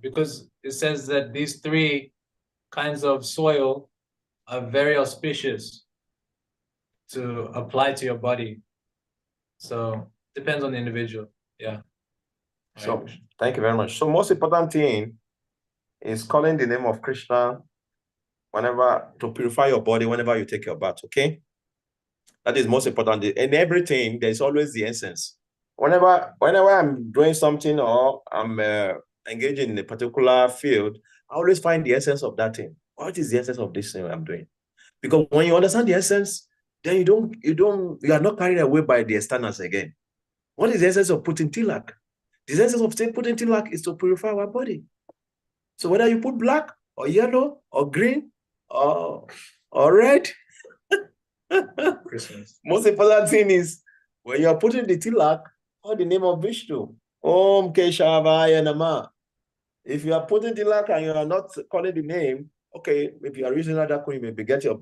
because it says that these three kinds of soil are very auspicious to apply to your body. So depends on the individual. Yeah. So thank you very much. So most important thing is calling the name of Krishna whenever to purify your body whenever you take your bath. Okay, that is most important. In everything, there's always the essence. Whenever I'm doing something or I'm engaging in a particular field, I always find the essence of that thing. What is the essence of this thing I'm doing? Because when you understand the essence, then you are not carried away by the externals again. What is the essence of putting tilak? The essence of putting tilak is to purify our body. So whether you put black or yellow or green or red, most important thing is when you are putting the tilak, call the name of Vishnu. Om Keshavaya Nama. If you are putting tilak and you are not calling the name, okay, if you are using that,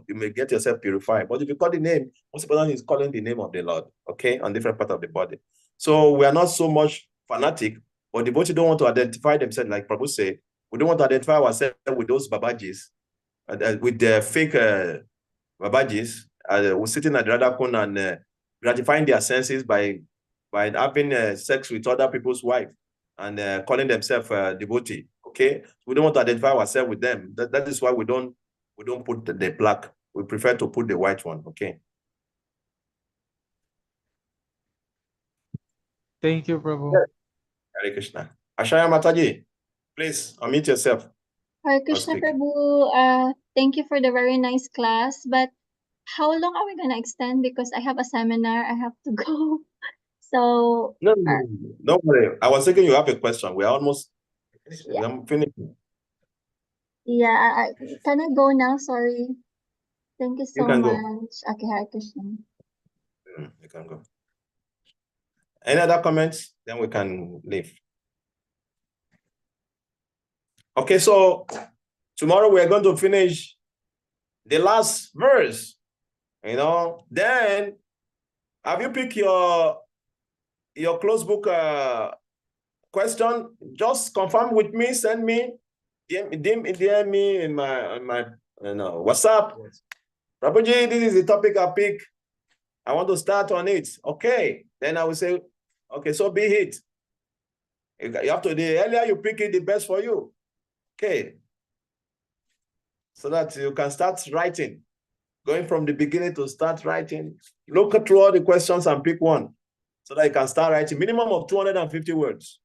you may get yourself purified. But if you call the name, most important is calling the name of the Lord, okay, on different parts of the body. So we are not so much fanatic, but the devotees don't want to identify themselves, like Prabhu said. We don't want to identify ourselves with those Babajis, with the fake Babajis, who sitting at Radhakund and gratifying their senses by having sex with other people's wives and calling themselves devotee. Okay, we don't want to identify ourselves with them. That is why we don't put the black. We prefer to put the white one. Okay. Thank you, Prabhu. Hare Krishna. Ashaya Mataji, please unmute yourself. Hare Krishna Prabhu, thank you for the very nice class. But how long are we gonna extend? Because I have a seminar, I have to go. So no, don't worry. I was thinking you have a question. We are almost finished. Yeah, can I go now? Sorry. Thank you so can much. Go. Okay, Hare Krishna. You can go. Any other comments? Then we can leave. Okay, so tomorrow we are going to finish the last verse. Then have you picked your close book question? Just confirm with me. Send me, DM me in my WhatsApp. Yes. Prabhuji, this is the topic I pick. I want to start on it. Okay, then I will say, okay, so be it. You have to, the earlier you pick it, the best for you. Okay, so that you can start writing. Going from the beginning to start writing. Look through all the questions and pick one so that you can start writing. Minimum of 250 words.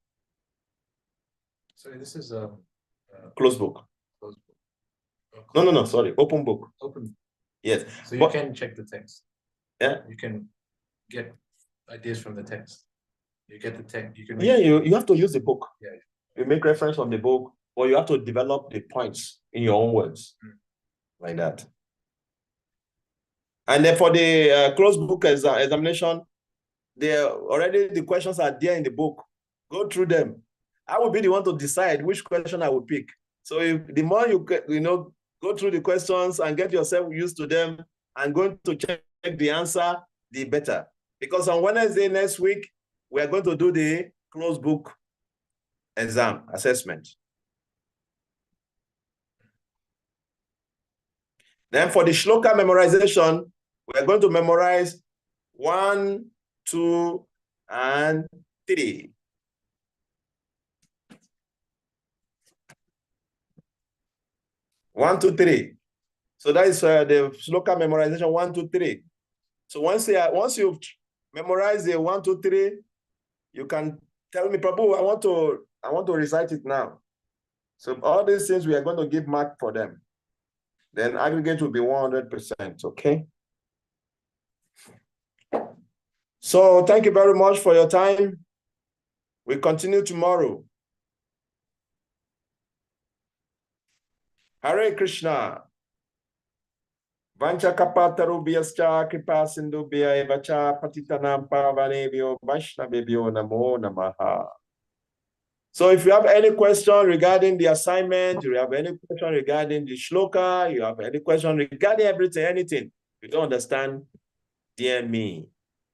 Sorry, this is a closed book. Closed book. No, sorry, open book. Open. Yes. So you can check the text. Yeah. You can get ideas from the text. You get the text. You can. Yeah, you have to use the book. Yeah. You make reference from the book, or you have to develop the points in your own words, like that. And then for the closed book examination, the questions are there in the book. Go through them. I will be the one to decide which question I will pick. So the more you go through the questions and get yourself used to them and going to check the answer, the better. Because on Wednesday next week, we are going to do the closed book exam assessment. Then for the shloka memorization, we are going to memorize 1, 2, and 3. One, two, three. So that is the shloka memorization 1, 2, 3. So once you've memorized the 1, 2, 3, you can tell me, Prabhu, I want to recite it now. So all these things we are going to give mark for them. Then aggregate will be 100%. Okay. So thank you very much for your time. We continue tomorrow. Hare Krishna. Vancha kapataru biyascha kripa sindhu biya evacha patitanam pavanebhyo vaishnavebhyo namo namaha. So if you have any question regarding the assignment, you have any question regarding the shloka, you have any question regarding everything, anything you don't understand, DM me.